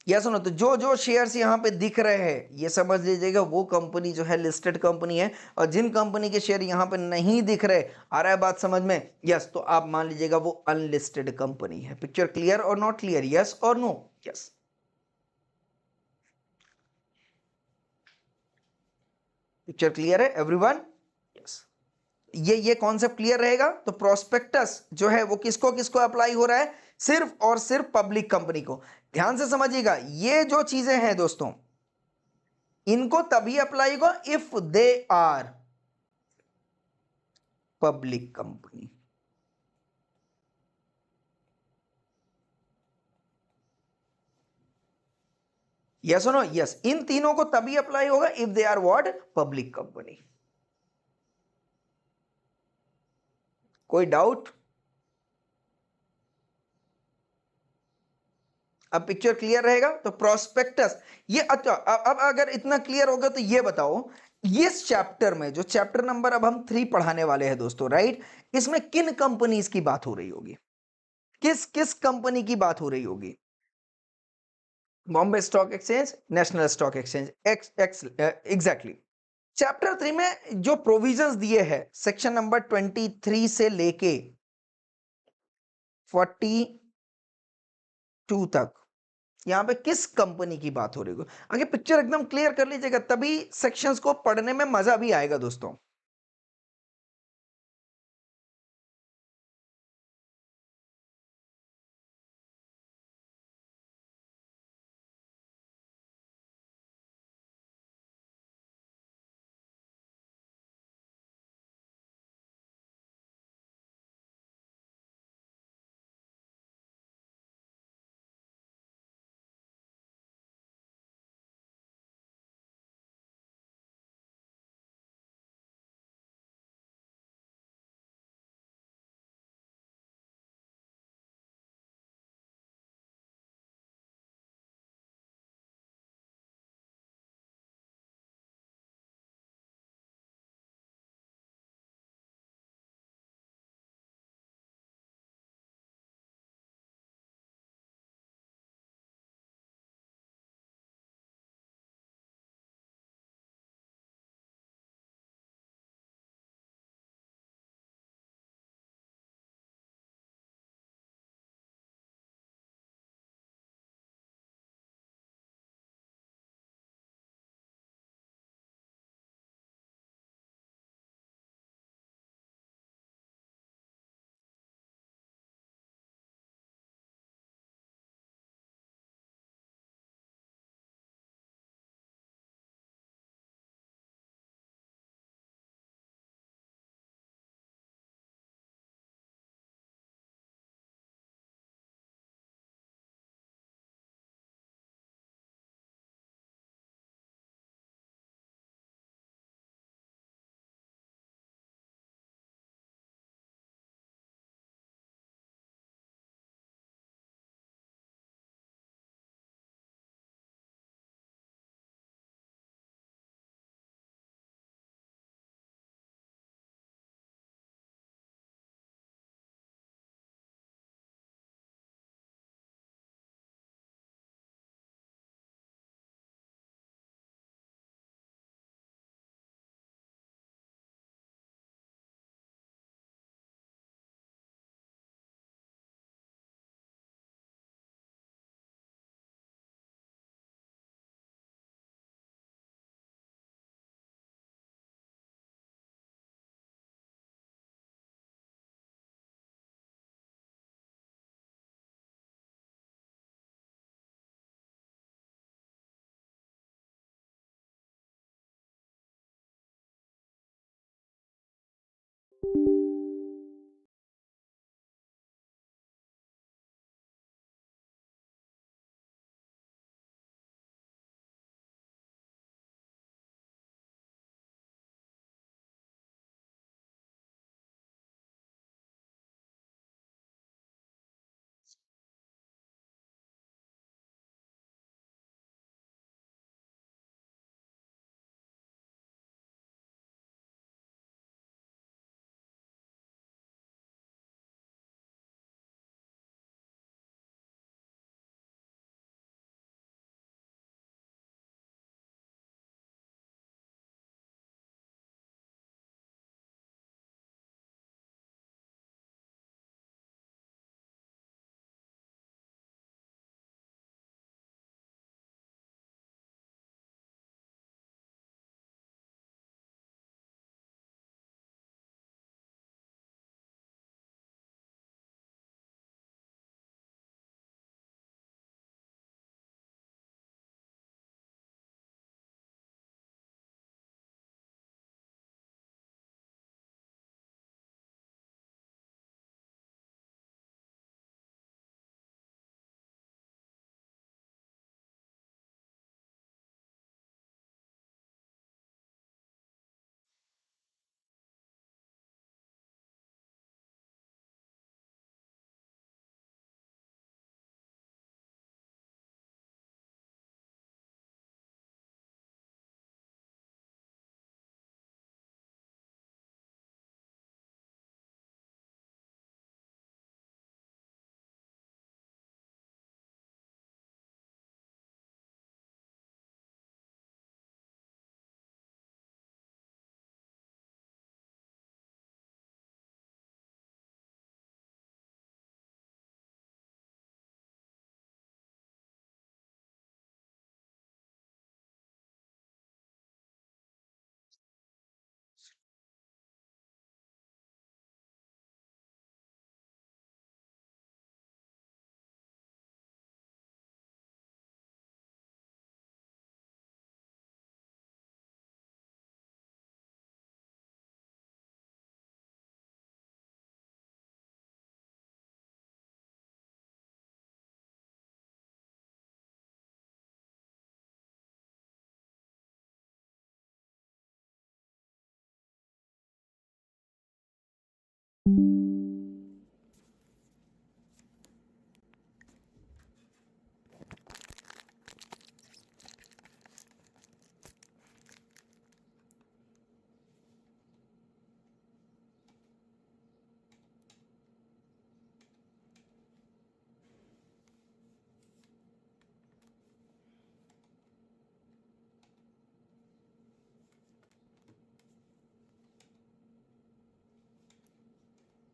या सुनो, तो जो जो शेयर्स यहां पे दिख रहे हैं ये समझ लीजिएगा वो कंपनी जो है लिस्टेड कंपनी है, और जिन कंपनी के शेयर यहां पे नहीं दिख रहे, आ रहा है बात समझ में? यस, तो आप मान लीजिएगा वो अनलिस्टेड कंपनी है। पिक्चर क्लियर और नॉट क्लियर? यस और नो? यस। पिक्चर क्लियर है एवरीवन? यस। ये कॉन्सेप्ट क्लियर रहेगा। तो प्रोस्पेक्टस जो है वो किसको किसको अप्लाई हो रहा है? सिर्फ और सिर्फ पब्लिक कंपनी को। ध्यान से समझिएगा, ये जो चीजें हैं दोस्तों इनको तभी अप्लाई होगा if they are public company. Yes और नो? यस, इन तीनों को तभी अप्लाई होगा if they are what? Public company. कोई डाउट? अब पिक्चर क्लियर रहेगा? तो प्रोस्पेक्टस ये, अच्छा अब अगर इतना क्लियर होगा तो ये बताओ, इस चैप्टर में जो चैप्टर नंबर अब हम 3 पढ़ाने वाले हैं दोस्तों, राइट, इसमें किन कंपनीज की बात हो रही होगी? किस किस कंपनी की बात हो रही होगी? Bombay stock exchange, national stock exchange, x x exactly. Chapter 3 में जो प्रोविजंस दिए हैं सेक्शन नंबर 23 से लेके 42 तक, यहां पे किस कंपनी की बात हो रही है? आगे पिक्चर एकदम क्लियर कर लीजिएगा, तभी सेक्शंस को पढ़ने में मजा भी आएगा दोस्तों।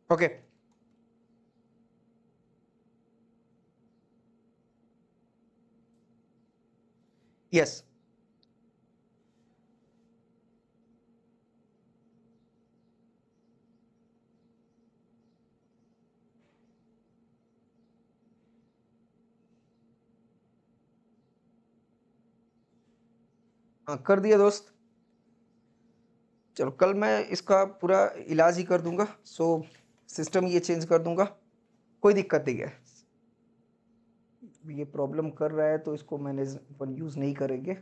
ओके यस कर दिया दोस्त। चलो कल मैं इसका पूरा इलाज ही कर दूंगा। सो सिस्टम ये चेंज कर दूंगा, कोई दिक्कत नहीं है। ये प्रॉब्लम कर रहा है तो इसको मैनेज अपन यूज़ नहीं करेंगे।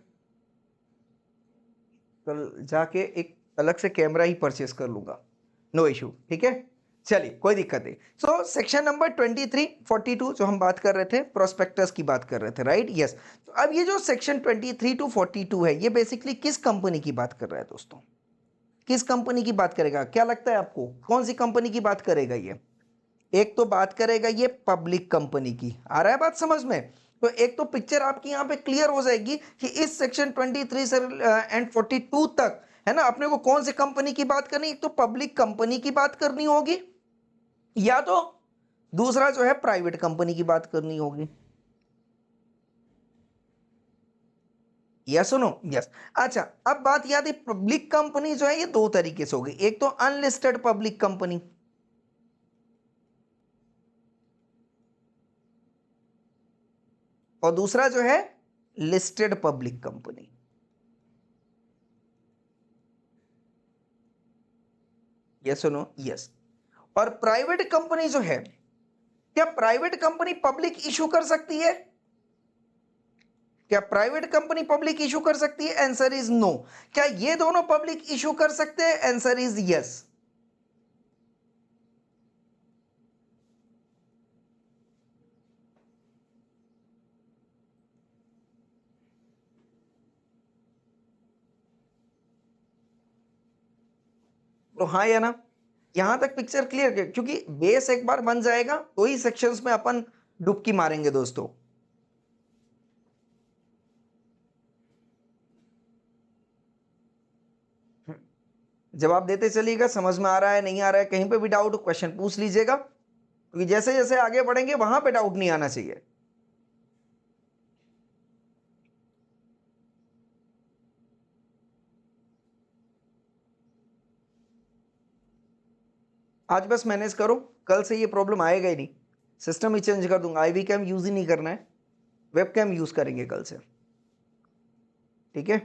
कल जाके एक अलग से कैमरा ही परचेस कर लूंगा, नो इशू, ठीक है। चलिए कोई दिक्कत नहीं। सो सेक्शन नंबर 23-42 जो हम बात कर रहे थे, प्रोस्पेक्टस की बात कर रहे थे, राइट, यस। तो अब ये जो सेक्शन 23-42 है, ये बेसिकली किस कंपनी की बात कर रहा है दोस्तों? किस कंपनी की बात करेगा? क्या लगता है आपको, कौन सी कंपनी की बात करेगा ये? एक तो बात करेगा ये पब्लिक कंपनी की, आ रहा है बात समझ में? तो एक तो पिक्चर आपकी यहाँ पे क्लियर हो जाएगी कि इस सेक्शन 23 से एंड 42 तक, है ना, अपने को कौन सी कंपनी की बात करनी, एक तो पब्लिक कंपनी की बात करनी होगी, या तो दूसरा जो है प्राइवेट कंपनी की बात करनी होगी। यस सुनो, यस। अच्छा, अब बात याद है, पब्लिक कंपनी जो है ये दो तरीके से होगी, एक तो अनलिस्टेड पब्लिक कंपनी, और दूसरा जो है लिस्टेड पब्लिक कंपनी। यस सुनो, यस। और प्राइवेट कंपनी जो है, क्या प्राइवेट कंपनी पब्लिक इशू कर सकती है? क्या प्राइवेट कंपनी पब्लिक इशू कर सकती है? Answer is no. क्या ये दोनों पब्लिक इशू कर सकते हैं? Answer is yes. तो हाँ या ना, यहां तक पिक्चर क्लियर है, क्योंकि बेस एक बार बन जाएगा तो ही सेक्शंस में अपन डुबकी मारेंगे दोस्तों। जवाब देते चलिएगा, समझ में आ रहा है नहीं आ रहा है, कहीं पे भी डाउट क्वेश्चन पूछ लीजिएगा, क्योंकि जैसे जैसे आगे बढ़ेंगे वहां पे डाउट नहीं आना चाहिए। आज बस मैनेज करो, कल से ये प्रॉब्लम आएगा ही नहीं। सिस्टम ही चेंज कर दूंगा, आईवी कैम यूज ही नहीं करना है, वेब कैम यूज करेंगे कल से, ठीक है।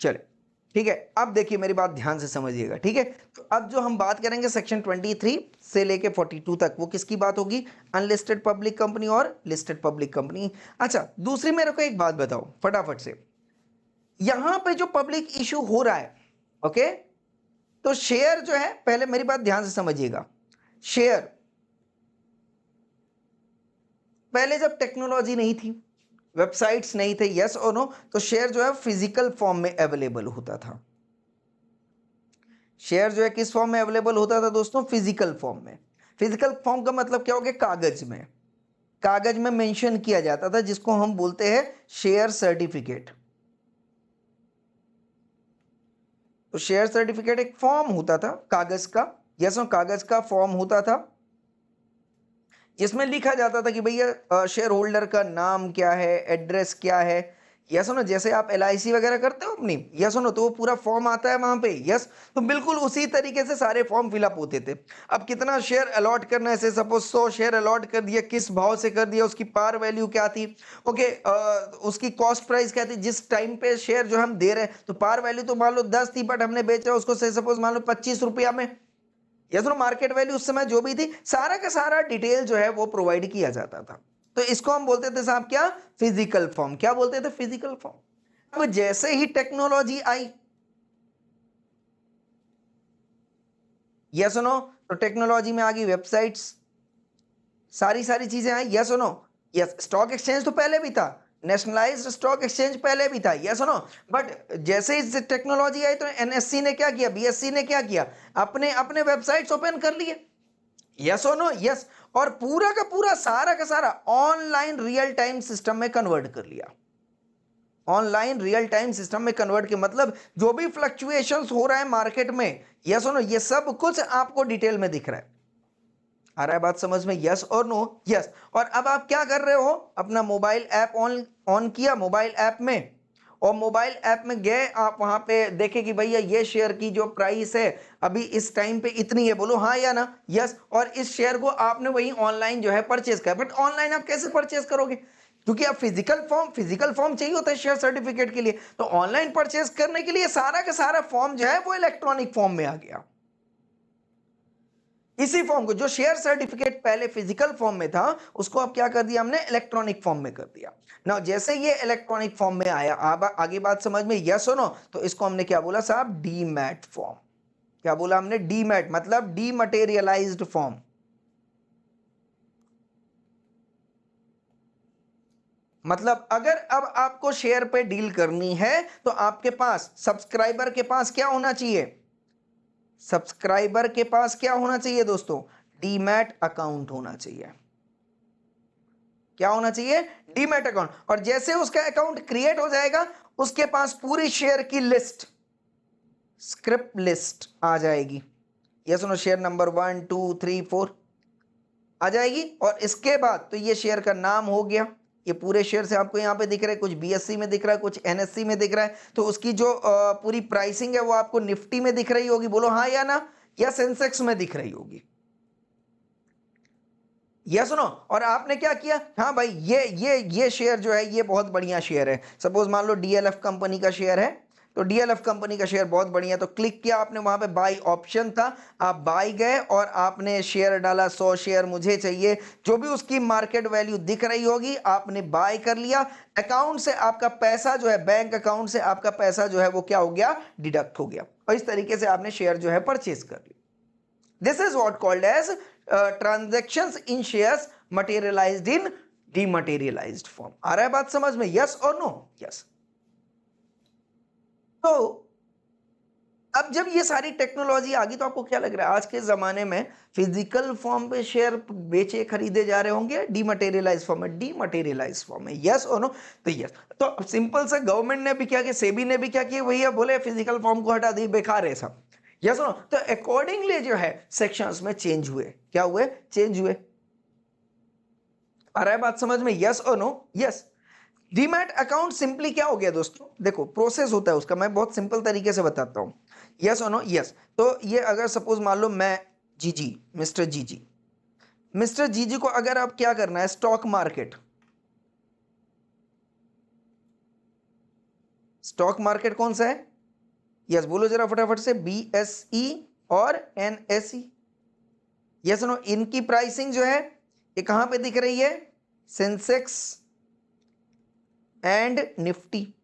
चले, ठीक है। अब देखिए मेरी बात ध्यान से समझिएगा, ठीक है। तो अब जो हम बात करेंगे सेक्शन 23 से लेके 42 तक, वो किसकी बात होगी? अनलिस्टेड पब्लिक कंपनी और लिस्टेड पब्लिक कंपनी। अच्छा, दूसरी मेरे को एक बात बताओ फटाफट से, यहां पे जो पब्लिक इशू हो रहा है, ओके, तो शेयर जो है, पहले मेरी बात ध्यान से समझिएगा, शेयर पहले जब टेक्नोलॉजी नहीं थी, वेबसाइट्स नहीं थे, यस और नो, तो शेयर जो है फिजिकल फॉर्म में अवेलेबल होता था। शेयर जो है किस फॉर्म में अवेलेबल होता था दोस्तों? फिजिकल फॉर्म में। फिजिकल फॉर्म का मतलब क्या हो गया? कागज में, कागज में मेंशन किया जाता था, जिसको हम बोलते हैं शेयर सर्टिफिकेट। तो शेयर सर्टिफिकेट एक फॉर्म होता था कागज का, यस, कागज का फॉर्म होता था, जिसमें लिखा जाता था कि भैया शेयर होल्डर का नाम क्या है, एड्रेस क्या है, यस नो, जैसे आप LIC वगैरह करते हो अपनी, यस नो, तो वो पूरा फॉर्म आता है वहां पे, यस। तो बिल्कुल उसी तरीके से सारे फॉर्म फिलअप होते थे। अब कितना शेयर अलॉट करना है, ऐसे सपोज 100 शेयर अलॉट कर दिया, किस भाव से कर दिया, उसकी पार वैल्यू क्या थी, ओके, उसकी कॉस्ट प्राइस क्या थी, जिस टाइम पे शेयर जो हम दे रहे हैं, तो पार वैल्यू तो मान लो 10 थी, बट हमने बेचा उसको से सपोज मान लो 25 रुपया में, या तो मार्केट वैल्यू उस समय जो भी थी, सारा का सारा डिटेल जो है वो प्रोवाइड किया जाता था। तो इसको हम बोलते थे साहब क्या? Physical form. क्या बोलते थे? Physical form. अब जैसे ही टेक्नोलॉजी आई, यस नो, तो टेक्नोलॉजी में आ गई वेबसाइट्स, सारी सारी चीजें आई, yes no, yes. Stock exchange तो पहले भी था, नेशनलाइज्ड स्टॉक एक्सचेंज पहले भी था, यस नो, बट जैसे ही टेक्नोलॉजी आई तो NSE ने क्या किया, BSE ने क्या किया, अपने अपने वेबसाइट्स ओपन कर लिए, यस और नो, यस, और पूरा का पूरा सारा का सारा ऑनलाइन रियल टाइम सिस्टम में कन्वर्ट कर लिया। ऑनलाइन रियल टाइम सिस्टम में कन्वर्ट के मतलब जो भी फ्लक्चुएशंस हो रहा है मार्केट में, यस और नो, ये सब कुछ आपको डिटेल में दिख रहा है। आ रहा है बात समझ में? यस और नो? यस। और अब आप क्या कर रहे हो, अपना मोबाइल ऐप ऑन किया, मोबाइल ऐप में, और मोबाइल ऐप में गए आप, वहां पे देखे कि भैया ये शेयर की जो प्राइस है अभी इस टाइम पे इतनी है, बोलो हाँ या ना? यस। और इस शेयर को आपने वही ऑनलाइन जो है परचेज किया। बट ऑनलाइन आप कैसे परचेज करोगे, क्योंकि आप फिजिकल फॉर्म चाहिए होता है शेयर सर्टिफिकेट के लिए। तो ऑनलाइन परचेज करने के लिए सारा का सारा फॉर्म जो है वो इलेक्ट्रॉनिक फॉर्म में आ गया। इसी फॉर्म को, जो शेयर सर्टिफिकेट पहले फिजिकल फॉर्म में था, उसको अब क्या कर दिया हमने, इलेक्ट्रॉनिक फॉर्म में कर दिया ना। जैसे ये इलेक्ट्रॉनिक फॉर्म में आया, अब आगे बात समझ में? यस हो नो? तो इसको हमने क्या बोला साहब, डीमैट फॉर्म। क्या बोला हमने? डीमैट मतलब डीमटेरियलाइज्ड फॉर्म। मतलब अगर अब आपको शेयर पे डील करनी है तो आपके पास, सब्सक्राइबर के पास क्या होना चाहिए, सब्सक्राइबर के पास क्या होना चाहिए दोस्तों, डीमैट अकाउंट होना चाहिए। क्या होना चाहिए? Demat account. और जैसे उसका अकाउंट क्रिएट हो जाएगा, उसके पास पूरी शेयर की लिस्ट, स्क्रिप्ट लिस्ट आ जाएगी। ये सुनो, शेयर नंबर 1 2 3 4 आ जाएगी। और इसके बाद तो ये शेयर का नाम हो गया, ये पूरे शेयर से आपको यहाँ पे दिख रहा है, कुछ बीएससी में दिख रहा है, कुछ एनएससी में दिख रहा है। तो उसकी जो पूरी प्राइसिंग है वो आपको निफ्टी में दिख रही होगी, बोलो हाँ या ना? या सेंसेक्स में दिख रही होगी? ये सुनो। और आपने क्या किया, हाँ भाई ये शेयर जो है ये बहुत बढ़िया शेयर है। सपोज मान लो डीएलएफ कंपनी का शेयर है, तो डीएलएफ कंपनी का शेयर बहुत बढ़िया, तो क्लिक किया आपने, वहां पे बाई ऑप्शन था, आप बाई गए और आपने शेयर डाला, 100 शेयर मुझे चाहिए, जो भी उसकी मार्केट वैल्यू दिख रही होगी आपने बाय कर लिया। अकाउंट से आपका पैसा जो है, बैंक अकाउंट से आपका पैसा जो है वो क्या हो गया, डिडक्ट हो गया। और इस तरीके से आपने शेयर जो है परचेज कर लिया। This is what called as transactions in shares materialized in dematerialized form. आ रहा है बात समझ में? yes or no? yes. तो अब जब ये सारी टेक्नोलॉजी आ गई तो आपको क्या लग रहा है, आज के जमाने में फिजिकल फॉर्म पे शेयर बेचे खरीदे जा रहे होंगे, डीमटेरियलाइज फॉर्म में? डीमटेरियलाइज फॉर्म में, यस और नो? तो यस। तो सिंपल से गवर्नमेंट ने भी क्या किया, सेबी ने भी क्या किया, भैया बोले फिजिकल फॉर्म को हटा दी, बेकार है सब। Yes no? तो अकॉर्डिंगली जो है सेक्शंस में चेंज हुए, क्या हुए, चेंज हुए। आ रहा है बात समझ में? यस और no? Yes. Demat account simply क्या हो गया दोस्तों, देखो प्रोसेस होता है उसका, मैं बहुत सिंपल तरीके से बताता हूं। यस और नो? यस। तो ये अगर सपोज मान लो मैं जीजी, मिस्टर जीजी को अगर आप क्या करना है, स्टॉक मार्केट कौन सा है, यस बोलो जरा फटाफट से, बीएसई और एनएसई। Yes no? इनकी प्राइसिंग जो है ये कहां पे दिख रही है, सेंसेक्स एंड निफ्टी।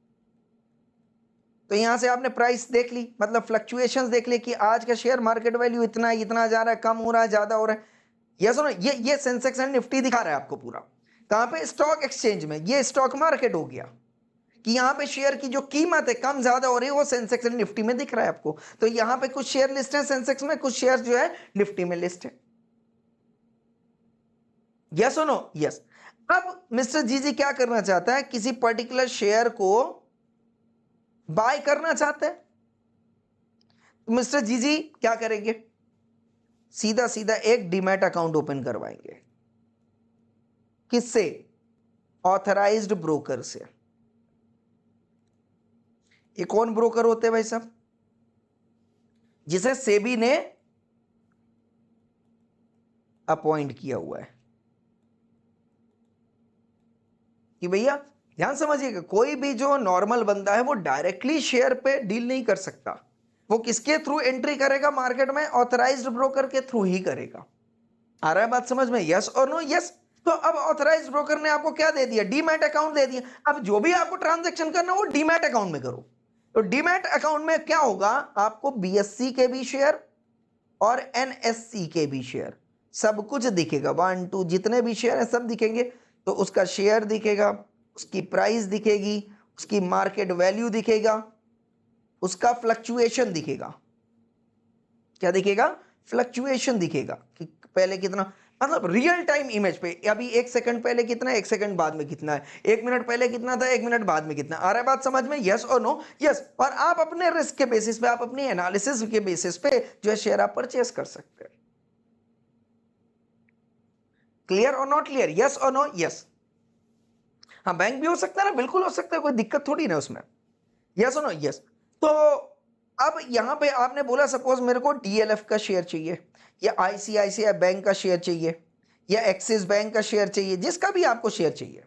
तो यहां से आपने प्राइस देख ली, मतलब फ्लक्चुएशंस देख ली कि आज का शेयर मार्केट वैल्यू इतना है, इतना जा रहा है, कम हो रहा है, ज्यादा हो रहा है। Yes no? ये सेंसेक्स एंड निफ्टी दिखा रहा है आपको पूरा। कहां पे, स्टॉक एक्सचेंज में। ये स्टॉक मार्केट हो गया कि यहां पे शेयर की जो कीमत है कम ज्यादा हो रही है, वो सेंसेक्स एंड निफ्टी में दिख रहा है आपको। तो यहां पे कुछ शेयर लिस्ट है सेंसेक्स में, कुछ शेयर जो है निफ्टी में लिस्ट है। यस और नो? यस। अब मिस्टर जीजी क्या करना चाहता है, किसी पर्टिकुलर शेयर को बाय करना चाहते हैं। तो मिस्टर जीजी क्या करेंगे, सीधा सीधा एक डीमैट अकाउंट ओपन करवाएंगे। किससे, ऑथराइज्ड ब्रोकर से। ये कौन ब्रोकर होते हैं भाई साहब, जिसे सेबी ने अपॉइंट किया हुआ है। कि भैया ध्यान समझिएगा, कोई भी जो नॉर्मल बंदा है वो डायरेक्टली शेयर पे डील नहीं कर सकता। वो किसके थ्रू एंट्री करेगा मार्केट में, ऑथराइज्ड ब्रोकर के थ्रू ही करेगा। आ रहा है बात समझ में? यस और नो? यस। तो अब ऑथराइज्ड ब्रोकर ने आपको क्या दे दिया, डीमैट अकाउंट दे दिया। अब जो भी आपको ट्रांजैक्शन करना है वो डीमैट अकाउंट में करो। तो डीमैट अकाउंट में क्या होगा, आपको बीएससी के भी शेयर और एनएससी के भी शेयर सब कुछ दिखेगा, 1 2 जितने भी शेयर है सब दिखेंगे। तो उसका शेयर दिखेगा, उसकी प्राइस दिखेगी, उसकी मार्केट वैल्यू दिखेगा, उसका फ्लक्चुएशन दिखेगा। क्या दिखेगा, फ्लक्चुएशन दिखेगा कि पहले कितना, मतलब रियल टाइम इमेज पे अभी 1 सेकंड पहले कितना है, 1 सेकंड बाद में कितना है, 1 मिनट पहले कितना था, 1 मिनट बाद में कितना। आ रहा है बात समझ में? यस और नो? यस। और आप अपने रिस्क के बेसिस पे, आप अपनी एनालिसिस के बेसिस पे जो है शेयर आप परचेस कर सकते हैं। क्लियर और नॉट क्लियर? यस और नो? यस। हाँ, बैंक भी हो सकता है ना, बिल्कुल हो सकता है, कोई दिक्कत थोड़ी ना उसमें। यस और नो? यस। तो अब यहां पे आपने बोला सपोज मेरे को डीएलएफ का शेयर चाहिए, या आईसीआईसीआई बैंक का शेयर चाहिए, या एक्सिस बैंक का शेयर चाहिए, जिसका भी आपको शेयर चाहिए।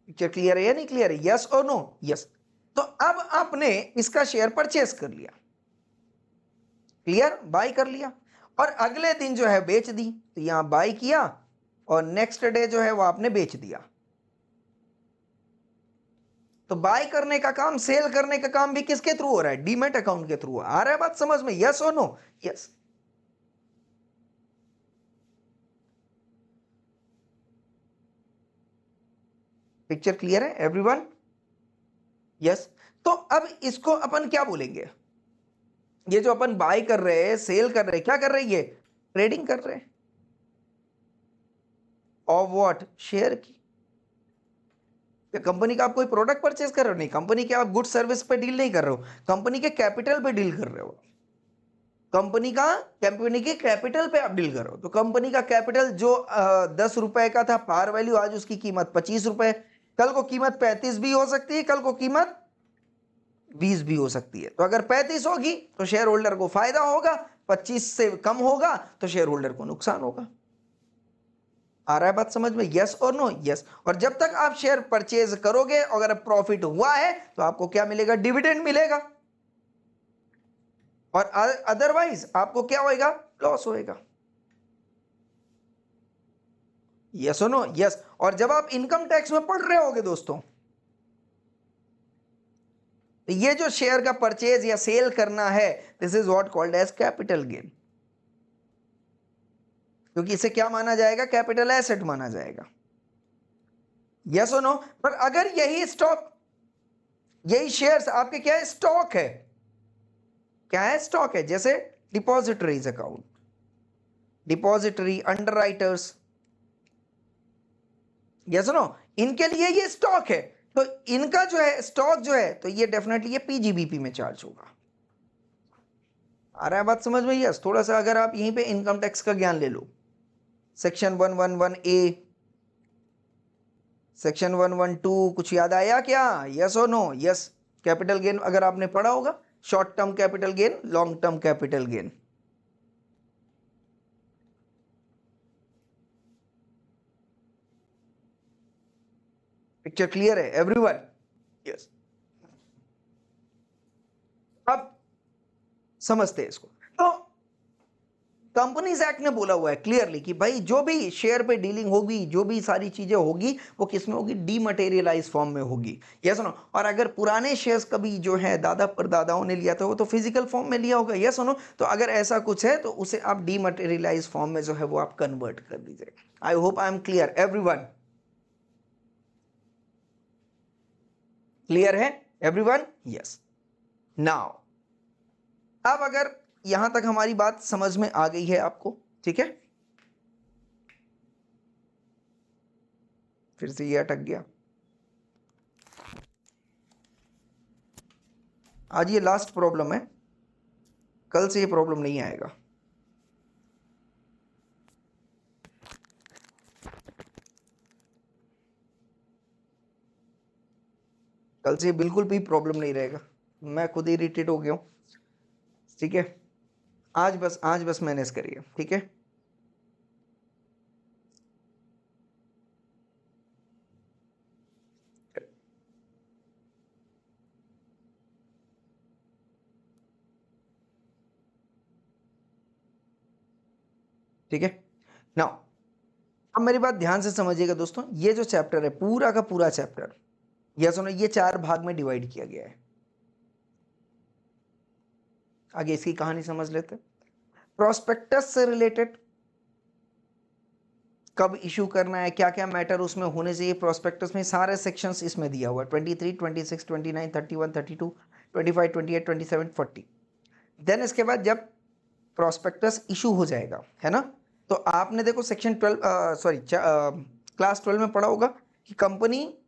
पिक्चर क्लियर है या नहीं क्लियर है? यस और नो? यस। तो अब आपने इसका शेयर परचेस कर लिया, क्लियर, बाय कर लिया, और अगले दिन जो है बेच दी। तो यहां बाय किया और नेक्स्ट डे जो है वो आपने बेच दिया। तो बाय करने का काम, सेल करने का काम भी किसके थ्रू हो रहा है? डीमैट अकाउंट के थ्रू। आ रहा है बात समझ में? यस और नो? यस। पिक्चर क्लियर है एवरीवन? यस। तो अब इसको अपन क्या बोलेंगे? ये जो अपन बाय कर रहे हैं, सेल कर रहे हैं, क्या कर रहे हैं? ये ट्रेडिंग कर रहे हैं। Of what? शेयर की। कंपनी का आप कोई प्रोडक्ट परचेस कर रहे हो? नहीं। कंपनी के आप गुड सर्विस पे डील नहीं कर रहे हो, कंपनी के कैपिटल पे डील कर रहे हो। कंपनी के कैपिटल पे आप डील कर रहे हो। तो कंपनी का कैपिटल जो 10 रुपए का था पार वैल्यू, आज उसकी कीमत 25 रुपए, कल को कीमत 35 भी हो सकती है, कल को कीमत 20 भी हो सकती है। तो अगर 35 होगी तो शेयर होल्डर को फायदा होगा, 25 से कम होगा तो शेयर होल्डर को नुकसान होगा। आ रहा है बात समझ में? यस और नो? यस। और जब तक आप शेयर परचेज करोगे, अगर प्रॉफिट हुआ है तो आपको क्या मिलेगा? डिविडेंड मिलेगा, और अदरवाइज आपको क्या होएगा? लॉस होएगा। यस और नो? यस। और जब आप इनकम टैक्स में पढ़ रहे होगे दोस्तों, तो ये जो शेयर का परचेज या सेल करना है, this is what called as capital gain, क्योंकि इसे क्या माना जाएगा? कैपिटल एसेट माना जाएगा। यस और नो? पर अगर यही स्टॉक, यही शेयर्स आपके क्या है? स्टॉक है। क्या है? स्टॉक है। जैसे depositories account, depository, underwriters, yes no, इनके लिए ये स्टॉक है। तो इनका जो है स्टॉक जो है, तो ये डेफिनेटली ये पीजीबीपी में चार्ज होगा। आ रहा है बात समझ में? यस। थोड़ा सा अगर आप यहीं पे इनकम टैक्स का ज्ञान ले लो, सेक्शन 111A, सेक्शन 112 कुछ याद आया क्या? यस और नो? यस। कैपिटल गेन अगर आपने पढ़ा होगा, short term capital gain, long term capital gain. Picture clear है एवरीवन? यस। अब समझते हैं इसको। तो कंपनीज एक्ट ने बोला हुआ है क्लियरली कि भाई जो भी शेयर पे डीलिंग होगी, जो भी सारी चीजें होगी, वो किस में होगी? डीमटेरियलाइज फॉर्म में होगी। Yes no? और अगर पुराने शेयर्स कभी जो है दादा परदादाओं ने लिया था, वो तो फिजिकल फॉर्म में लिया होगा। Yes no? तो अगर ऐसा कुछ है तो उसे आप डीमटेरियलाइज फॉर्म में जो है वो आप कन्वर्ट कर दीजिए। आई hope I am clear everyone? Clear है एवरीवन? यस। नाउ अब अगर यहां तक हमारी बात समझ में आ गई है आपको, ठीक है? फिर से ये अटक गया। आज ये लास्ट प्रॉब्लम है, कल से ये प्रॉब्लम नहीं आएगा। कल से बिल्कुल भी प्रॉब्लम नहीं रहेगा। मैं खुद इरिटेट हो गया हूं, ठीक है? आज बस मैनेज करिए, ठीक है? ठीक है नाउ, अब मेरी बात ध्यान से समझिएगा दोस्तों। ये जो चैप्टर है, पूरा का पूरा चैप्टर, यह सुनो, ये 4 भाग में डिवाइड किया गया है। आगे इसकी कहानी समझ लेते। प्रोस्पेक्टस से रिलेटेड, कब इशू करना है, क्या क्या मैटर उसमें होने चाहिए प्रोस्पेक्टस में, सारे सेक्शंस इसमें दिया हुआ है। 23, 26, 29, 31, 32, 25, 28, 27, 40। देन इसके बाद जब प्रोस्पेक्टस इशू हो जाएगा, है ना। तो आपने देखो सेक्शन 12 सॉरी क्लास 12 में पढ़ा होगा कि कंपनी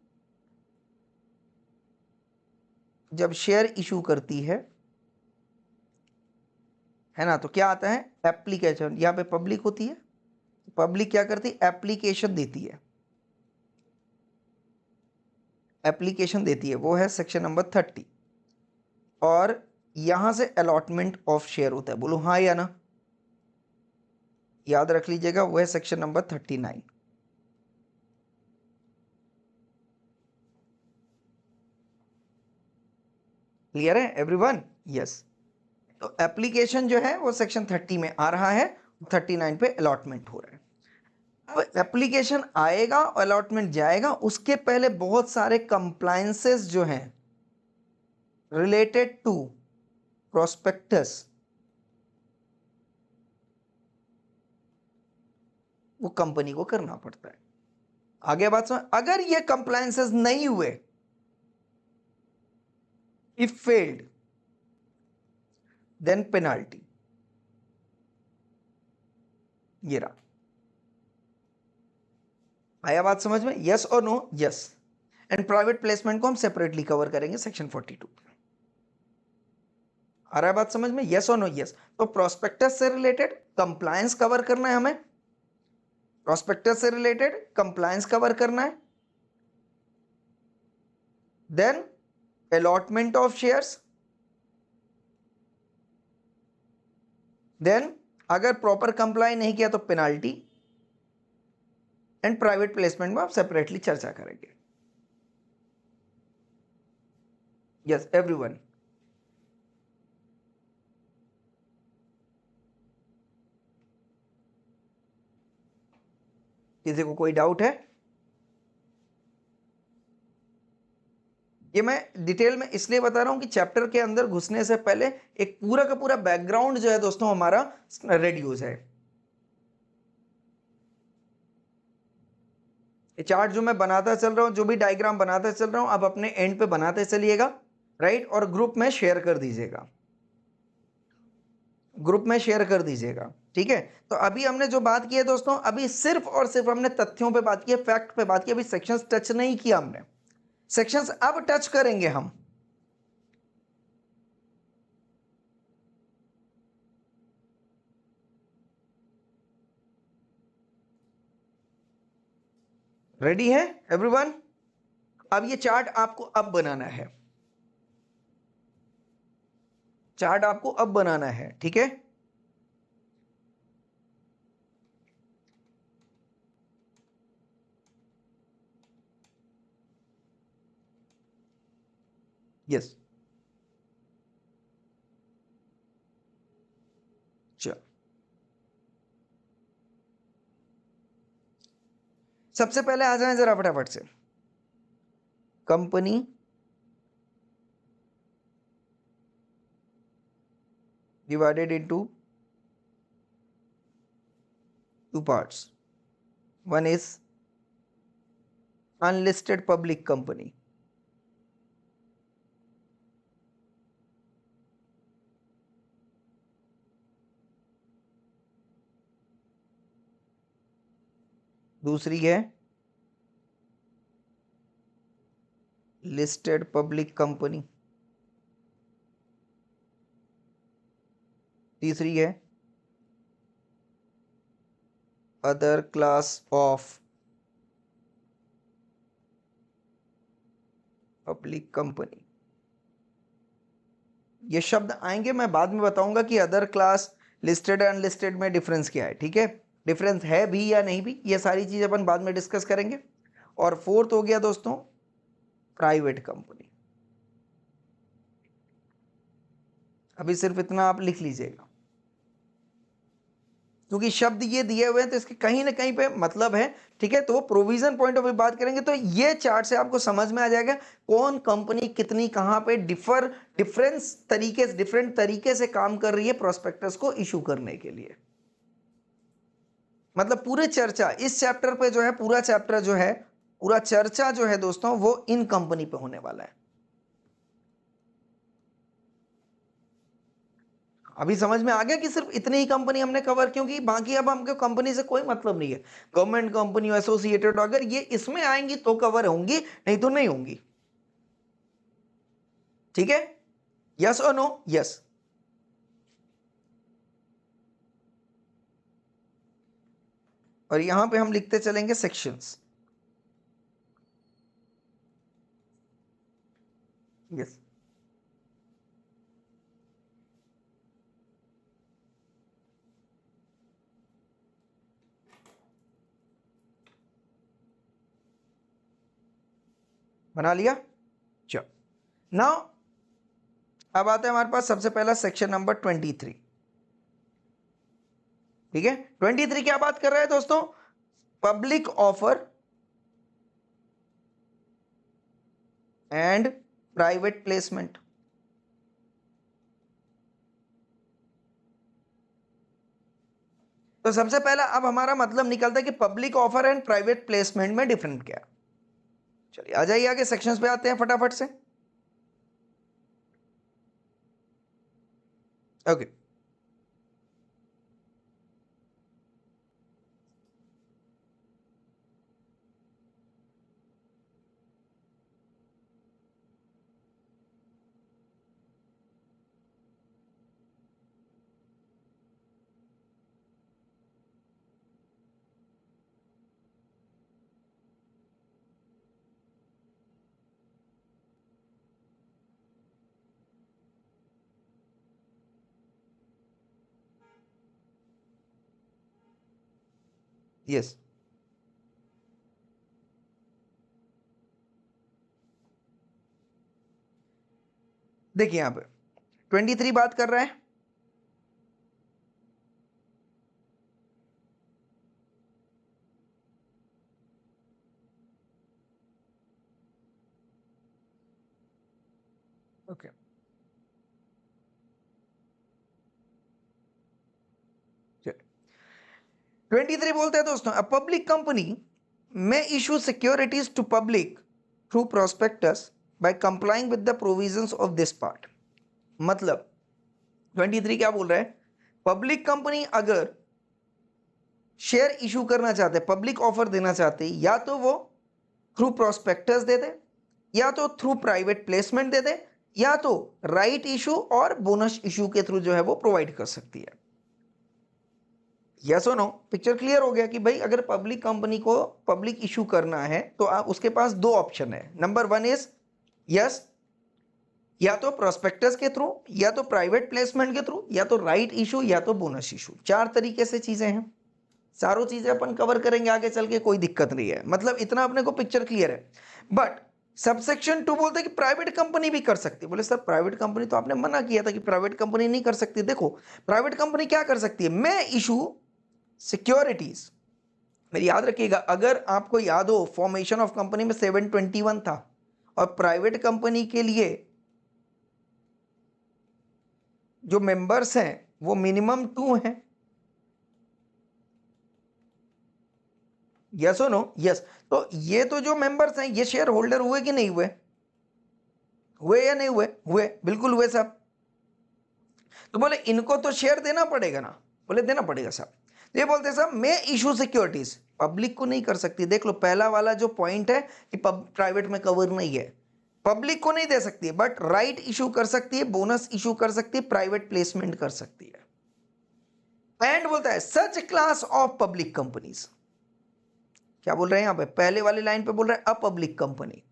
जब शेयर इशू करती है ना, तो क्या आता है, एप्लीकेशन। यहाँ पे पब्लिक होती है, पब्लिक क्या करती है, एप्लीकेशन देती है, एप्लीकेशन देती है, वो है सेक्शन नंबर 30। और यहां से अलॉटमेंट ऑफ शेयर होता है, बोलो हाँ या ना, याद रख लीजिएगा, वो है सेक्शन नंबर 39। क्लियर है एवरीवन? यस। तो एप्लीकेशन जो है वो सेक्शन 30 में आ रहा है, 39 पे अलॉटमेंट हो रहा है। अब एप्लीकेशन आएगा और अलॉटमेंट जाएगा, उसके पहले बहुत सारे कंप्लायंसेस जो हैं रिलेटेड टू प्रोस्पेक्टस, वो कंपनी को करना पड़ता है। आगे बात समझ, अगर ये कंप्लायंसेस नहीं हुए, इफ फेल्ड, देन पेनाल्टी। ये रहा, आया बात समझ में? यस और no? Yes. And private placement को हम सेपरेटली कवर करेंगे सेक्शन 42। आ रहा है बात समझ में? यस और नो? यस। तो प्रोस्पेक्टस से रिलेटेड कंप्लायंस कवर करना है हमें, प्रोस्पेक्टस से रिलेटेड कंप्लायंस कवर करना है, then allotment of shares, then अगर प्रॉपर कंप्लाई नहीं किया तो पेनाल्टी, एंड प्राइवेट प्लेसमेंट में आप सेपरेटली चर्चा करेंगे। Yes everyone? किसी को कोई डाउट है? ये मैं डिटेल में इसलिए बता रहा हूं कि चैप्टर के अंदर घुसने से पहले एक पूरा का पूरा बैकग्राउंड जो है दोस्तों हमारा रेडी हो जाए। ये चार्ट जो मैं बनाता चल रहा हूं, जो भी डायग्राम बनाता चल रहा हूं, आप अपने एंड पे बनाते चलिएगा, राइट, और ग्रुप में शेयर कर दीजिएगा, ग्रुप में शेयर कर दीजिएगा, ठीक है। तो अभी हमने जो बात की है दोस्तों, अभी सिर्फ और सिर्फ हमने तथ्यों पे बात की है, फैक्ट पे बात की, अभी सेक्शंस टच नहीं किया हमने, सेक्शंस अब टच करेंगे हम। रेडी है एवरीवन? अब ये चार्ट आपको अब बनाना है, चार्ट आपको अब बनाना है, ठीक है। यस, चलो सबसे पहले आ जाए जरा फटाफट से, company divided into two parts. One is unlisted public company. दूसरी है listed public company. तीसरी है other class of public company. ये शब्द आएंगे, मैं बाद में बताऊंगा कि अदर क्लास, लिस्टेड अनलिस्टेड में डिफरेंस क्या है, ठीक है, डिफरेंस है भी या नहीं भी, ये सारी चीज अपन बाद में डिस्कस करेंगे। और फोर्थ हो गया दोस्तों प्राइवेट कंपनी। अभी सिर्फ इतना आप लिख लीजिएगा, क्योंकि शब्द ये दिए हुए हैं तो इसके कहीं ना कहीं पे मतलब है, ठीक है। तो वो प्रोविजन पॉइंट ऑफ व्यू बात करेंगे तो ये चार्ट से आपको समझ में आ जाएगा कौन कंपनी कितनी कहां पे डिफरेंट तरीके से काम कर रही है प्रोस्पेक्टस को इशू करने के लिए। मतलब पूरे चर्चा इस चैप्टर पे जो है, पूरा चैप्टर जो है, पूरा चर्चा जो है दोस्तों वो इन कंपनी पे होने वाला है। अभी समझ में आ गया कि सिर्फ इतनी ही कंपनी हमने कवर, क्योंकि बाकी अब हमको कंपनी से कोई मतलब नहीं है, गवर्नमेंट कंपनी एसोसिएटेड अगर ये इसमें आएंगी तो कवर होंगी, नहीं तो नहीं होंगी। ठीक है, यस और नो? यस। और यहां पे हम लिखते चलेंगे सेक्शंस। यस, बना लिया? चलो, नाउ अब आता है हमारे पास सबसे पहला सेक्शन नंबर 23। ठीक है, 23 क्या बात कर रहा है दोस्तों? Public offer and private placement. तो सबसे पहला अब हमारा मतलब निकलता है कि public offer and private placement में डिफरेंट क्या है। चलिए आ जाइए आगे, सेक्शंस पे आते हैं फटाफट से। ओके, यस, देखिए यहां पे 23 बात कर रहा है ओके, 23 बोलते हैं दोस्तों, अ public company may issue securities to public through prospectus by complying with the provisions of this part। मतलब 23 क्या बोल रहा है? पब्लिक कंपनी अगर शेयर इशू करना चाहते, पब्लिक ऑफर देना चाहते, या तो वो थ्रू प्रोस्पेक्टस दे दे, या तो थ्रू प्राइवेट प्लेसमेंट दे दे, या तो राइट इशू और बोनस इशू के थ्रू जो है वो प्रोवाइड कर सकती है। यस और नो? पिक्चर क्लियर हो गया कि भाई अगर पब्लिक कंपनी को पब्लिक इशू करना है तो आप उसके पास दो ऑप्शन है। नंबर 1 इज यस, या तो प्रोस्पेक्टस के थ्रू, या तो प्राइवेट प्लेसमेंट के थ्रू, या तो राइट इशू, या तो बोनस इशू। 4 तरीके से चीजें हैं, चारों चीजें अपन कवर करेंगे आगे चल के, कोई दिक्कत नहीं है। मतलब इतना अपने को पिक्चर क्लियर है। बट सबसेक्शन 2 बोलते हैं कि प्राइवेट कंपनी भी कर सकती है। बोले सर प्राइवेट कंपनी तो आपने मना किया था कि प्राइवेट कंपनी नहीं कर सकती। देखो प्राइवेट कंपनी क्या कर सकती है, मैं इशू सिक्योरिटीज। मेरी याद रखिएगा, अगर आपको याद हो फॉर्मेशन ऑफ कंपनी में 721 था, और प्राइवेट कंपनी के लिए जो मेंबर्स हैं वो मिनिमम 2 हैं। यस और नो? यस। तो ये तो जो मेंबर्स हैं ये शेयर होल्डर हुए कि नहीं हुए? हुए या नहीं हुए? हुए, बिल्कुल हुए साहब। तो बोले इनको तो शेयर देना पड़ेगा ना? बोले देना पड़ेगा साहब। ये बोलते साहब मैं इशू सिक्योरिटीज पब्लिक को नहीं कर सकती। देख लो पहला वाला जो पॉइंट है कि प्राइवेट में कवर नहीं है, पब्लिक को नहीं दे सकती, बट राइट इशू कर सकती है, बोनस इशू कर सकती है, प्राइवेट प्लेसमेंट कर सकती है। एंड बोलता है सच क्लास ऑफ पब्लिक कंपनीज। क्या बोल रहे हैं यहां पे? पहले वाली लाइन पे बोल रहे हैं अ पब्लिक कंपनी,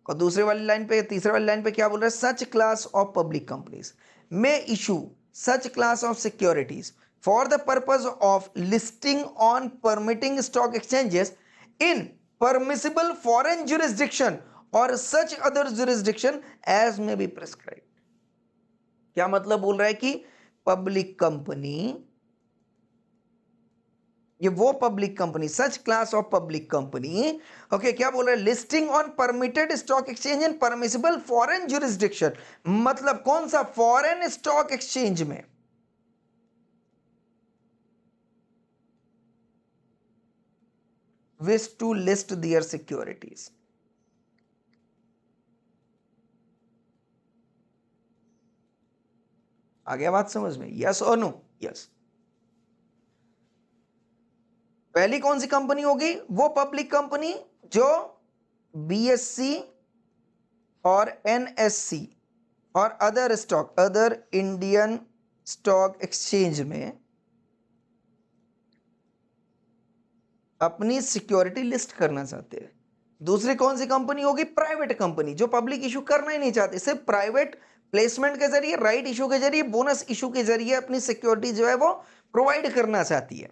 और दूसरे वाली लाइन पे, तीसरे वाली लाइन पे क्या बोल रहे हैं? Such class of public companies may issue such class of securities for the purpose of listing on permitting stock exchanges in permissible foreign jurisdiction और such other jurisdiction as may be prescribe. क्या मतलब बोल रहा है कि public company, ये वो public company, such class of public company, okay, क्या बोल रहे हैं? Listing on permitted stock exchange in permissible foreign jurisdiction. मतलब कौन सा? फॉरेन स्टॉक एक्सचेंज में wish to list their securities. आ गया बात समझ में? यस और नो? यस। पहली कौन सी कंपनी होगी? वो पब्लिक कंपनी जो बीएससी और एनएससी और अदर इंडियन स्टॉक एक्सचेंज में अपनी सिक्योरिटी लिस्ट करना चाहते हैं। दूसरी कौन सी कंपनी होगी? प्राइवेट कंपनी जो पब्लिक इशू करना ही नहीं चाहती, सिर्फ प्राइवेट प्लेसमेंट के जरिए, राइट इशू के जरिए, बोनस इशू के जरिए अपनी सिक्योरिटी जो है वो प्रोवाइड करना चाहती है।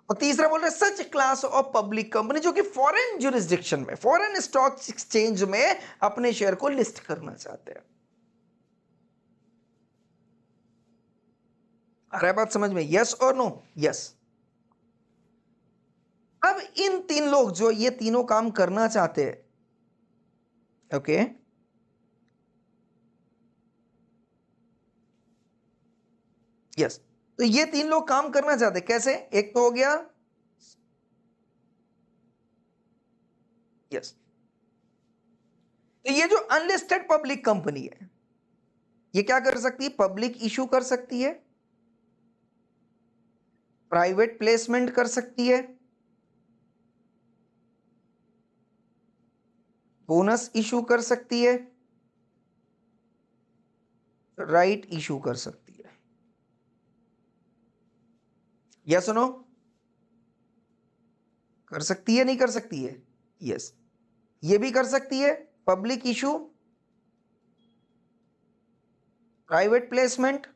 और तीसरा बोल रहे सच क्लास ऑफ पब्लिक कंपनी जो कि फॉरेन जुरिस्डिक्शन में, फॉरेन स्टॉक एक्सचेंज में अपने शेयर को लिस्ट करना चाहते हैं। आ रहा है बात समझ में? यस और नो? यस। अब इन तीन लोग जो ये तीनों काम करना चाहते हैं, ओके, यस, तो ये तीन लोग काम करना चाहते हैं कैसे? एक तो हो गया, यस, तो ये जो अनलिस्टेड पब्लिक कंपनी है ये क्या कर सकती है? पब्लिक इशू कर सकती है, प्राइवेट प्लेसमेंट कर सकती है, बोनस इशू कर सकती है, राइट इशू कर सकती है। Yes no? कर सकती है, नहीं कर सकती है? यस, ये भी कर सकती है, public issue, private placement,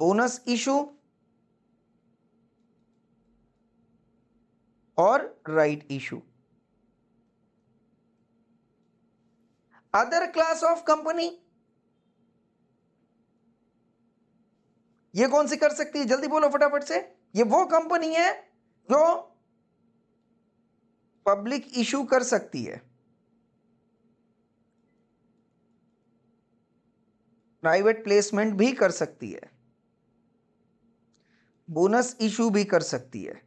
bonus issue और right issue. Other class of company ये कौन सी कर सकती है? जल्दी बोलो फटाफट से। ये वो कंपनी है जो पब्लिक इशू कर सकती है, प्राइवेट प्लेसमेंट भी कर सकती है, बोनस इशू भी कर सकती है,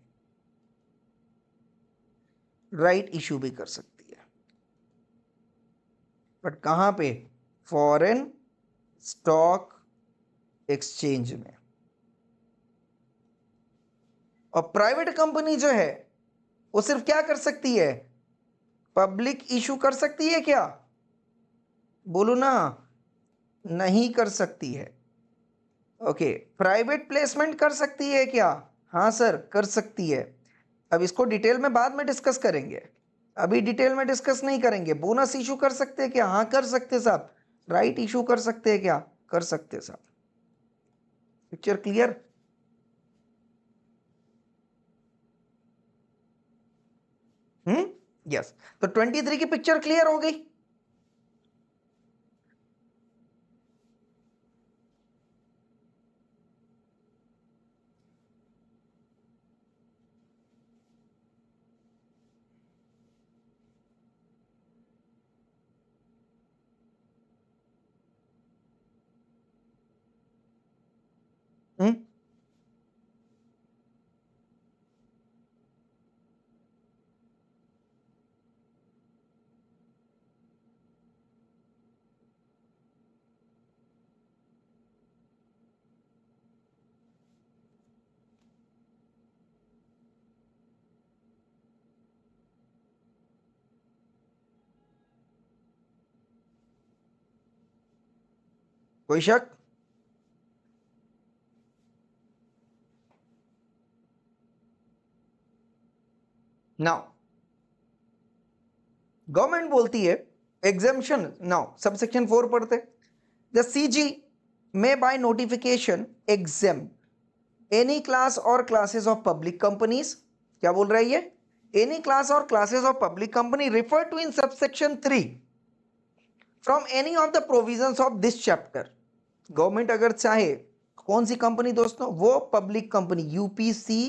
राइट इशू भी कर सकती है, बट कहां पे? फॉरेन स्टॉक एक्सचेंज में। और प्राइवेट कंपनी जो है वो सिर्फ क्या कर सकती है? पब्लिक इशू कर सकती है क्या? बोलो ना, नहीं कर सकती है। ओके, प्राइवेट प्लेसमेंट कर सकती है क्या? हाँ सर, कर सकती है। अब इसको डिटेल में बाद में डिस्कस करेंगे, अभी डिटेल में डिस्कस नहीं करेंगे। बोनस इशू कर सकते हैं क्या? हाँ कर सकते साहब। राइट इशू कर सकते हैं क्या? कर सकते साहब। Picture clear? यस, तो 23 की पिक्चर क्लियर हो गई। हम्म, कोई शक? नाउ गवर्नमेंट बोलती है एग्जेम्पशन। नाउ सब सेक्शन 4 पढ़ते। The CG may by notification exempt any class or classes of public companies। क्या बोल रहा है ये? any class or classes of public company referred to in subsection 3 from any of the provisions of this chapter। Government अगर चाहे, कौन सी company दोस्तों? वो पब्लिक कंपनी, यूपीसी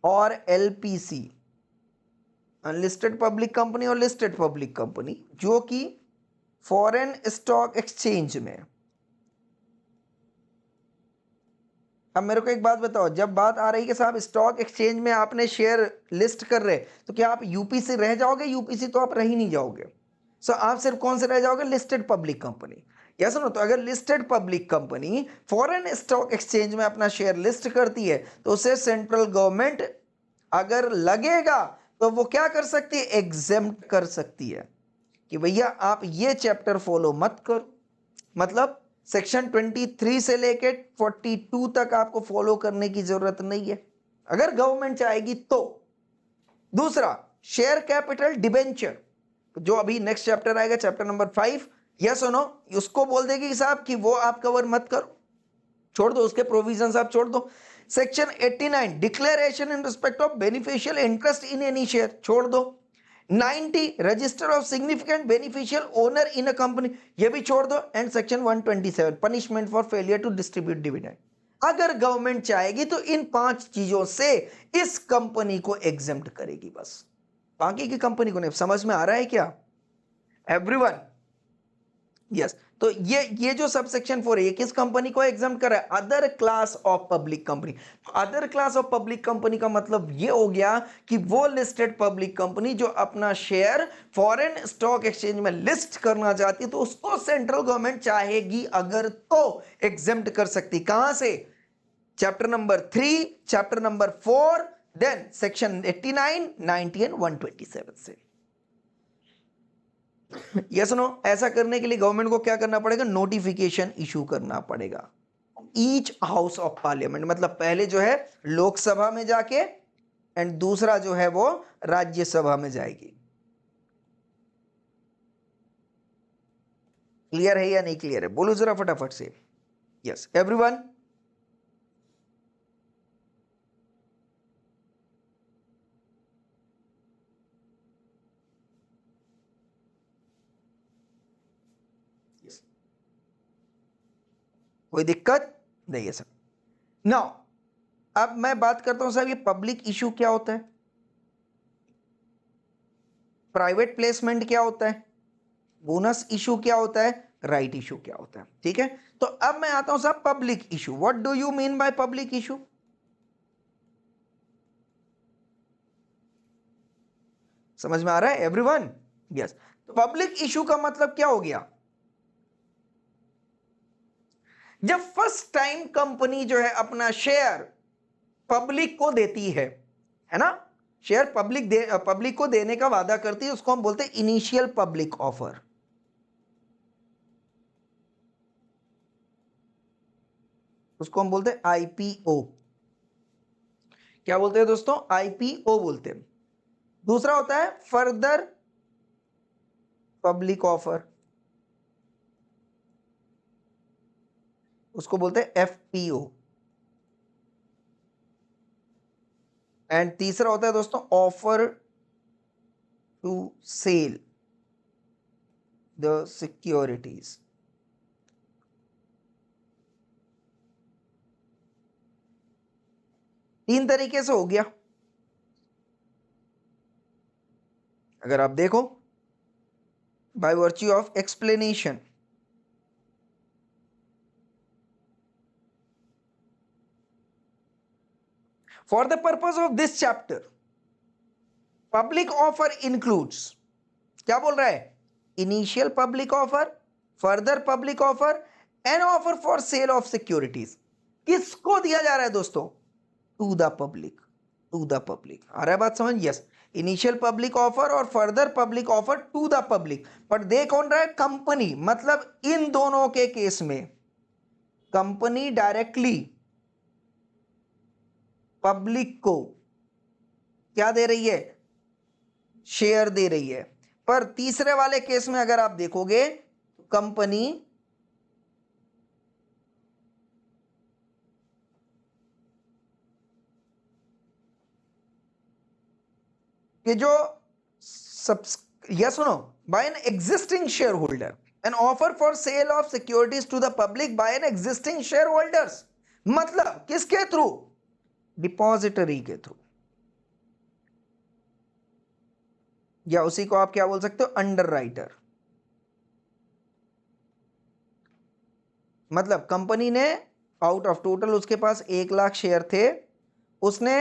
और एलपीसी, अनलिस्टेड पब्लिक कंपनी और लिस्टेड पब्लिक कंपनी, जो कि foreign stock exchange में। अब मेरे को एक बात बताओ, जब बात आ रही है कि साहब स्टॉक एक्सचेंज में आपने शेयर लिस्ट कर रहे, तो क्या आप यूपीसी रह जाओगे? यूपीसी तो आप रह ही नहीं जाओगे। सो आप सिर्फ कौन से रह जाओगे? Listed public company. या सुनो, तो अगर listed public company foreign stock exchange में अपना शेयर लिस्ट करती है तो उसे सेंट्रल गवर्नमेंट अगर लगेगा तो वो क्या कर सकती है, एग्जेम्प्ट कर सकती है कि भैया आप ये चैप्टर फॉलो मत करो। मतलब सेक्शन 23 से लेके 42 तक आपको फॉलो करने की जरूरत नहीं है अगर गवर्नमेंट चाहेगी तो। दूसरा, शेयर कैपिटल डिबेंचर, जो अभी नेक्स्ट चैप्टर आएगा, चैप्टर नंबर 5, यस और नो, उसको बोल देगी साहब कि वो आप कवर मत करो, छोड़ दो, उसके प्रोविजंस आप छोड़ दो। Section 89 declaration in respect of beneficial interest in any share, छोड़ दो। 90 register of significant beneficial owner in a company, ये भी छोड़ दो। And section 127 punishment for failure to distribute dividend. अगर गवर्नमेंट चाहेगी तो इन 5 चीजों से इस कंपनी को एग्जेम्प्ट करेगी, बस बाकी की कंपनी को नहीं। समझ में आ रहा है क्या एवरीवन? यस। तो ये जो सब सेक्शन 4 है किस कंपनी को एग्जाम्प्ट कर रहा है, other class of public company. Other class of public company का मतलब ये हो गया कि वो लिस्टेड पब्लिक कंपनी जो अपना शेयर फॉरेन स्टॉक एक्सचेंज में लिस्ट करना चाहती है तो उसको सेंट्रल गवर्नमेंट चाहेगी अगर तो एग्जाम्प्ट कर सकती। कहां से, chapter number 3, chapter number 4, then section 89, 90 and 127 से। यस नो, ऐसा करने के लिए गवर्नमेंट को क्या करना पड़ेगा, नोटिफिकेशन इशू करना पड़ेगा ईच हाउस ऑफ पार्लियामेंट। मतलब पहले जो है लोकसभा में जाके एंड दूसरा जो है वो राज्यसभा में जाएगी। क्लियर है या नहीं क्लियर है, बोलो जरा फटाफट से। Yes everyone? कोई दिक्कत नहीं है सर। नाउ अब मैं बात करता हूं साहब, ये पब्लिक इशू क्या होता है, प्राइवेट प्लेसमेंट क्या होता है, बोनस इशू क्या होता है, राइट इशू क्या होता है। ठीक है, तो अब मैं आता हूं साहब public issue. What do you mean by public issue? समझ में आ रहा है एवरीवन? यस। तो पब्लिक इशू का मतलब क्या हो गया, जब फर्स्ट टाइम कंपनी जो है अपना शेयर पब्लिक को देती है ना, शेयर पब्लिक को देने का वादा करती है, उसको हम बोलते हैं इनिशियल पब्लिक ऑफर। उसको हम बोलते हैं आईपीओ। क्या बोलते हैं दोस्तों, आईपीओ बोलते हैं। दूसरा होता है फर्दर पब्लिक ऑफर, उसको बोलते हैं एफपीओ। एंड तीसरा होता है दोस्तों offer to sell the securities. तीन तरीके से हो गया। अगर आप देखो by virtue of explanation, for the purpose of this chapter public offer includes, क्या बोल रहा है, initial public offer, further public offer and offer for sale of securities. किसको दिया जा रहा है दोस्तों, to the public, to the public. आ रहा है बात समझ? यस, इनिशियल पब्लिक ऑफर और further public offer to the public. पर दे कौन रहा है, कंपनी। मतलब इन दोनों के केस में कंपनी डायरेक्टली पब्लिक को क्या दे रही है, शेयर दे रही है। पर तीसरे वाले केस में अगर आप देखोगे कंपनी कि जो सुनो, by an existing share holder, an offer for sale of securities to the public by an existing share holders. मतलब किसके थ्रू, डिपॉजिटरी के थ्रू, या उसी को आप क्या बोल सकते हो, अंडर राइटर। मतलब कंपनी ने आउट ऑफ टोटल उसके पास 1,00,000 शेयर थे, उसने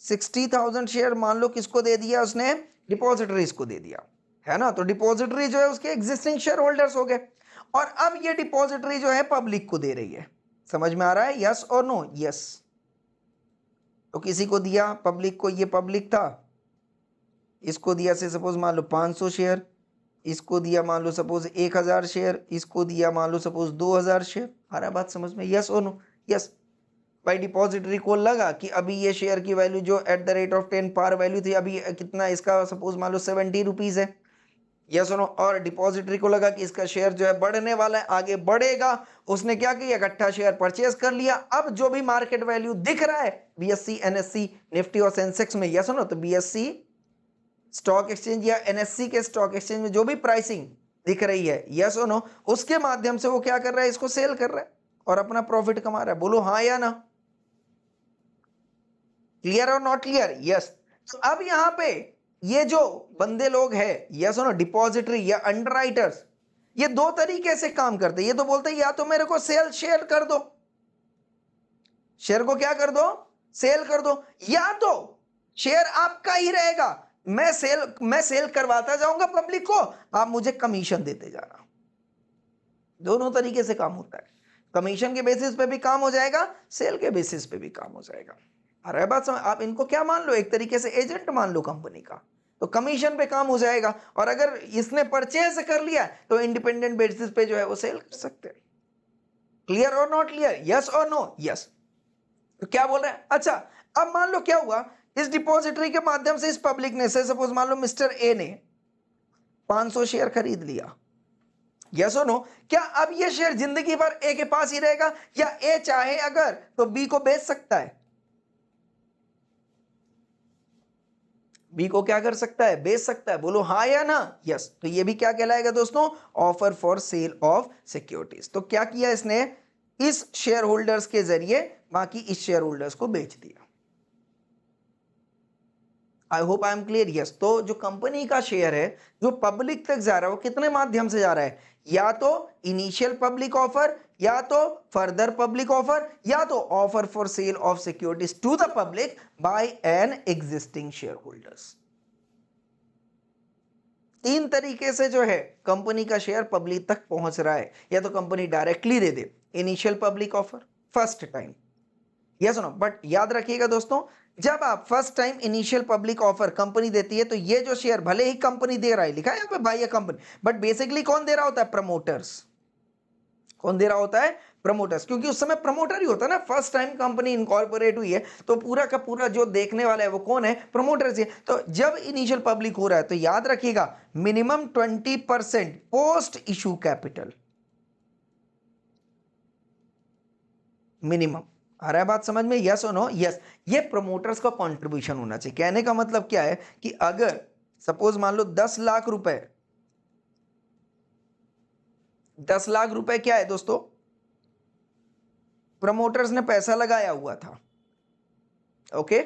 60,000 शेयर मान लो किसको दे दिया, उसने डिपॉजिटरीज को दे दिया, है ना। तो डिपॉजिटरी जो है उसके एग्जिस्टिंग शेयर होल्डर्स हो गए। और अब ये डिपॉजिटरी जो है पब्लिक को दे रही है। समझ में आ रहा है? यस और नो? यस। तो किसी को दिया पब्लिक को, ये पब्लिक था, इसको दिया से सपोज मान लो 500 शेयर, इसको दिया मान लो सपोज 1000 शेयर, इसको दिया मान लो सपोज 2000 शेयर। आ रहा है बात समझ में? यस और नो? यस। भाई डिपॉजिटरी को लगा कि अभी ये शेयर की वैल्यू जो at the rate of 10 par value थी, अभी कितना इसका सपोज मान लो 70 रुपीज है। यस और नो? और डिपॉजिटरी को लगा कि इसका शेयर जो है बढ़ने वाला है, आगे बढ़ेगा। उसने क्या किया? इकट्ठा शेयर परचेज कर लिया। अब जो भी मार्केट वैल्यू दिख रहा है बीएससी, एनएससी, निफ्टी और सेंसेक्स में, यस और नो? तो बीएससी स्टॉक एक्सचेंज या एनएससी के स्टॉक एक्सचेंज में जो भी प्राइसिंग दिख रही है, यस और नो, उसके माध्यम से वो क्या कर रहा है? इसको सेल कर रहा है और अपना प्रॉफिट कमा रहा है। बोलो हाँ या ना? क्लियर और नॉट क्लियर? यस। तो अब यहां पे ये जो बंदे लोग हैं, यस और नो, डिपॉजिटरी या अंडरराइटर्स, ये दो तरीके से काम करते हैं। ये तो बोलते हैं या तो मेरे को सेल शेयर कर दो, शेयर को क्या कर दो? सेल कर दो, या तो शेयर आपका ही रहेगा, मैं सेल करवाता जाऊंगा पब्लिक को, आप मुझे कमीशन देते जाना। दोनों तरीके से काम होता है। कमीशन के बेसिस पे भी काम हो जाएगा, सेल के बेसिस पे भी काम हो जाएगा। अरे बात समझ? आप इनको क्या मान लो? एक तरीके से एजेंट मान लो कंपनी का, तो कमीशन पे काम हो जाएगा। और अगर इसने परचेज कर लिया तो इंडिपेंडेंट बेसिस पे जो है वो सेल कर सकते हैं। क्लियर और नॉट क्लियर? यस और नो? यस। तो क्या बोल रहे हैं? अच्छा, अब मान लो क्या हुआ, इस डिपॉजिटरी के माध्यम से इस पब्लिक ने से सपोज मान लो मिस्टर ए ने 500 शेयर खरीद लिया, यस और नो? क्या अब ये शेयर जिंदगी भर ए के पास ही रहेगा, या ए चाहे अगर तो बी को बेच सकता है? बी को क्या कर सकता है? बेच सकता है। बोलो हाँ या ना? यस। तो ये भी क्या कहलाएगा दोस्तों? Offer for sale of securities. तो क्या किया इसने? इस शेयर होल्डर्स के जरिए बाकी इस शेयर होल्डर्स को बेच दिया। आई hope I am clear? Yes. तो जो कंपनी का शेयर है जो पब्लिक तक जा रहा है, वो कितने माध्यम से जा रहा है? या तो इनिशियल पब्लिक ऑफर, या तो फर्दर पब्लिक ऑफर, या तो offer for sale of securities to the public by an existing share holders. तीन तरीके से जो है कंपनी का शेयर पब्लिक तक पहुंच रहा है। या तो कंपनी डायरेक्टली दे दे, initial public offer first time, yes no? But याद रखिएगा दोस्तों, जब आप first time initial public offer company देती है, तो ये जो शेयर भले ही कंपनी दे रहा है, लिखा है यहाँ पे बाय कंपनी, बट बेसिकली कौन दे रहा होता है? प्रमोटर्स। कौन दे रहा होता है? प्रमोटर्स। क्योंकि उस समय प्रमोटर ही होता है ना, फर्स्ट टाइम कंपनी इनकॉर्पोरेट हुई है, तो पूरा का पूरा जो देखने वाला है वो कौन है? प्रमोटर्स ही है। तो जब इनिशियल पब्लिक हो रहा है, तो याद रखिएगा minimum 20% post issue capital, minimum. आ रहा है बात समझ में? यस और नो? यस। ये प्रमोटर्स का कंट्रीब्यूशन होना चाहिए। कहने का मतलब क्या है कि अगर सपोज मान लो 10 लाख रुपए, 10 लाख रुपए क्या है दोस्तों? प्रमोटर्स ने पैसा लगाया हुआ था, ओके?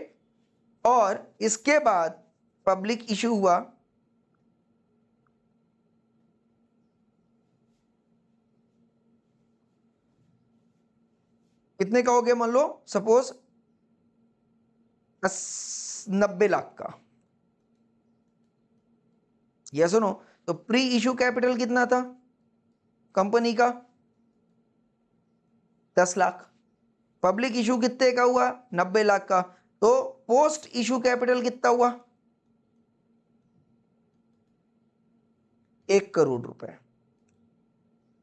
और इसके बाद पब्लिक इशू हुआ, कितने का हो गया? मान लो सपोज 90 लाख का, यस और नो? तो प्री इशू कैपिटल कितना था कंपनी का? 10 लाख। पब्लिक इशू कितने का हुआ? 90 लाख का। तो पोस्ट इशू कैपिटल कितना हुआ? 1 करोड़ रुपए।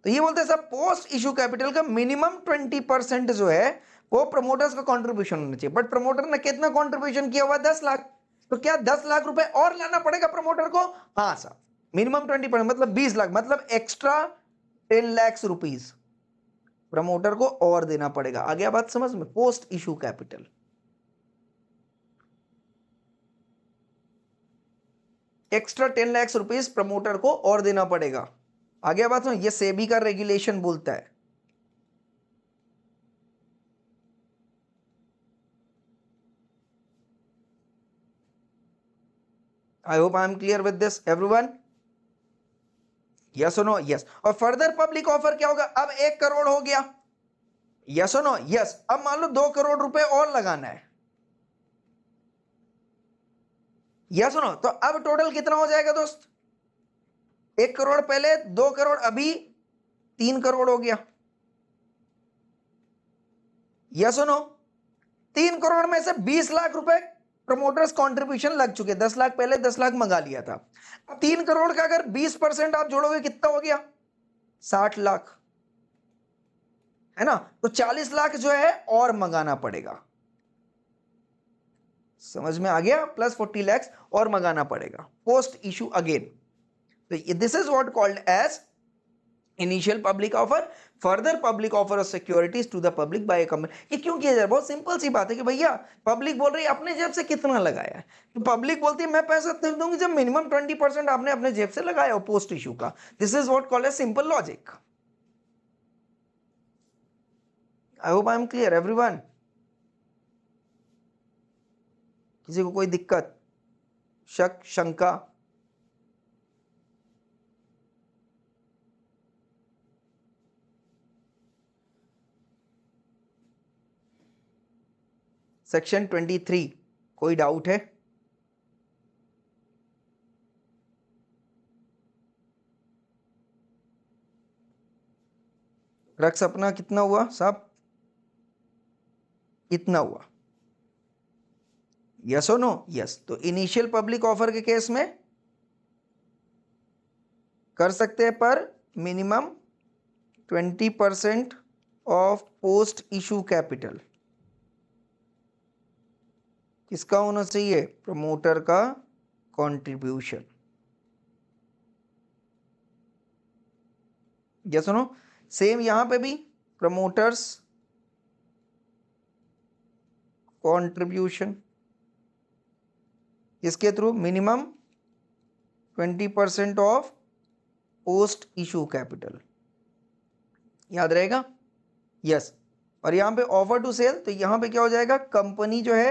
तो ये बोलते हैं सब पोस्ट इशू कैपिटल का मिनिमम 20% जो है वो प्रमोटर्स का कंट्रीब्यूशन होना चाहिए। बट प्रमोटर ने कितना कंट्रीब्यूशन किया हुआ? 10 लाख। तो क्या 10 लाख रुपए और लाना पड़ेगा प्रमोटर को? हाँ साहब, मिनिमम 20%, मतलब 20 लाख, मतलब एक्स्ट्रा 10 लाख रुपीज प्रमोटर को और देना पड़ेगा। आ गया बात समझ में? Post issue capital, extra 10 lakh rupees promoter को और देना पड़ेगा। आ गया बात समझ? ये सेबी का रेगुलेशन बोलता है। आई hope I am clear with this everyone? Yes और नो? यस। और फर्दर पब्लिक ऑफर क्या होगा? अब 1 करोड़ हो गया, यस और नो? यस। अब मान लो 2 करोड़ रुपए और लगाना है, यस और नो? तो अब टोटल कितना हो जाएगा दोस्त? 1 करोड़ पहले, 2 करोड़ अभी, 3 करोड़ हो गया, यस और नो? 3 करोड़ में से 20 लाख रुपए प्रमोटर्स कंट्रीब्यूशन लग चुके, 10 लाख पहले 10 लाख मंगा लिया था। अब 3 करोड़ का अगर 20% आप जोड़ोगे कितना हो गया? 60 लाख, है ना? तो 40 लाख जो है और मंगाना पड़ेगा, समझ में आ गया? प्लस 40 लाख और मंगाना पड़ेगा पोस्ट इशू अगेन। तो this is what called as initial public offer, further public offer of securities to the public by a company. ये क्यों किया जाए? बहुत सिंपल सी बात है कि भैया पब्लिक बोल रही है अपने जेब से कितना लगाया है, तो पब्लिक बोलती है मैं पैसा तब दूंगी जब मिनिमम 20% आपने अपने जेब से लगाया हो पोस्ट इशू का। This is what called as simple logic. I hope I am clear everyone. किसी को कोई दिक्कत, शक, शंका? सेक्शन 23 कोई डाउट है? रक्स अपना कितना हुआ साहब? इतना हुआ, यस और नो? यस। तो इनिशियल पब्लिक ऑफर के केस में कर सकते हैं पर minimum 20% of post issue capital किसका होना चाहिए? प्रमोटर का कंट्रीब्यूशन, यस और नो? सेम यहां पे भी प्रमोटर्स कंट्रीब्यूशन इसके through minimum 20% of post issue capital, याद रहेगा? यस। और यहां पे ऑफर टू सेल, तो यहां पे क्या हो जाएगा? कंपनी जो है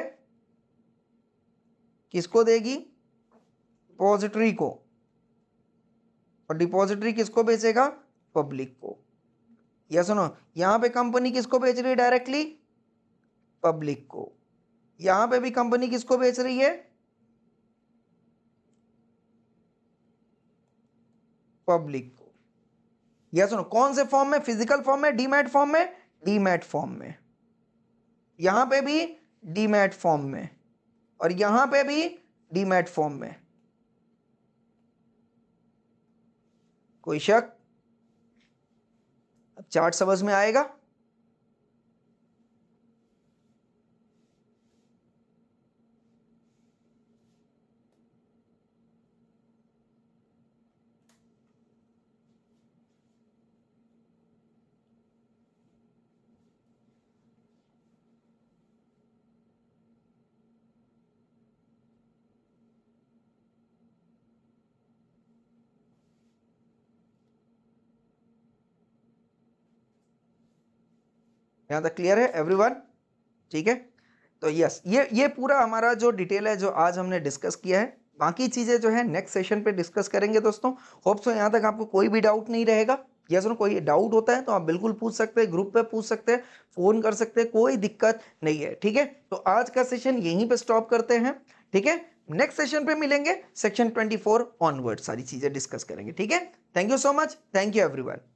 किसको देगी? डिपॉजिटरी को, और डिपॉजिटरी किसको बेचेगा? पब्लिक को, यस और नो? यहां पे कंपनी किसको बेच रही है? डायरेक्टली पब्लिक को। यहां पे भी कंपनी किसको बेच रही है? पब्लिक को, यस और नो? कौन से फॉर्म में? फिजिकल फॉर्म में, डीमैट फॉर्म में? डीमैट फॉर्म में। यहां पे भी डीमैट फॉर्म में, और यहां पे भी डीमैट फॉर्म में। कोई शक? अब चार्ट समझ में आएगा? यहां तक क्लियर है एवरीवन? ठीक है। तो यस, ये पूरा हमारा जो डिटेल है जो आज हमने डिस्कस किया है, बाकी चीजें जो है नेक्स्ट सेशन पे डिस्कस करेंगे दोस्तों। होप सो यहां तक आपको कोई भी डाउट नहीं रहेगा। Yes no? कोई डाउट होता है तो आप बिल्कुल पूछ सकते हैं, ग्रुप पे पूछ सकते हैं, फोन कर सकते हैं, कोई दिक्कत नहीं है। ठीक है, तो आज का सेशन यहीं पे स्टॉप करते हैं। ठीक है, नेक्स्ट सेशन पे मिलेंगे, सेक्शन 24 ऑनवर्ड सारी चीजें डिस्कस करेंगे। ठीक है, thank you so much, thank you everyone.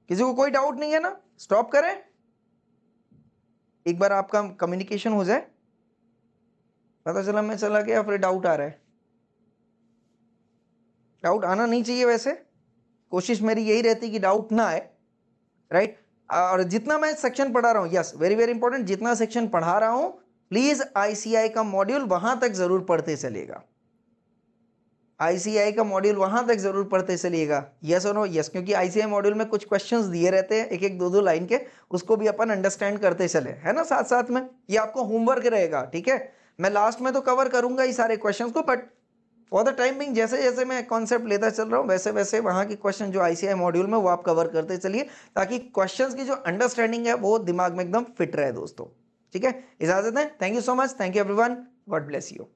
किसी को कोई डाउट नहीं है ना? स्टॉप करें, एक बार आपका कम्युनिकेशन हो जाए, पता चला मैं चला गया फिर डाउट आ रहा है। डाउट आना नहीं चाहिए, वैसे कोशिश मेरी यही रहती कि डाउट ना आए, राइट? और जितना मैं सेक्शन पढ़ा रहा हूँ, यस वेरी वेरी इंपॉर्टेंट, जितना सेक्शन पढ़ा रहा हूँ प्लीज आईसीआई का मॉड्यूल वहां तक जरूर पढ़ते चलेगा। आईसीआई का मॉड्यूल वहां तक जरूर पढ़ते चलिएगा। यस और नो? यस, क्योंकि आईसीआई मॉड्यूल में कुछ क्वेश्चंस दिए रहते हैं, एक एक दो दो लाइन के, उसको भी अपन अंडरस्टैंड करते चले, है ना? साथ साथ में ये आपको होमवर्क रहेगा। ठीक है, मैं लास्ट में तो कवर करूंगा ही सारे क्वेश्चंस को, but for the time being जैसे जैसे मैं कॉन्सेप्ट लेता चल रहा हूँ वैसे वैसे वहाँ के क्वेश्चन जो आईसीआई मॉड्यूल में वो आप कवर करते चलिए, ताकि क्वेश्चंस की जो अंडरस्टैंडिंग है वो दिमाग में एकदम फिट रहे दोस्तों। ठीक है, इजाजत है, thank you so much, thank you everyone, God bless you.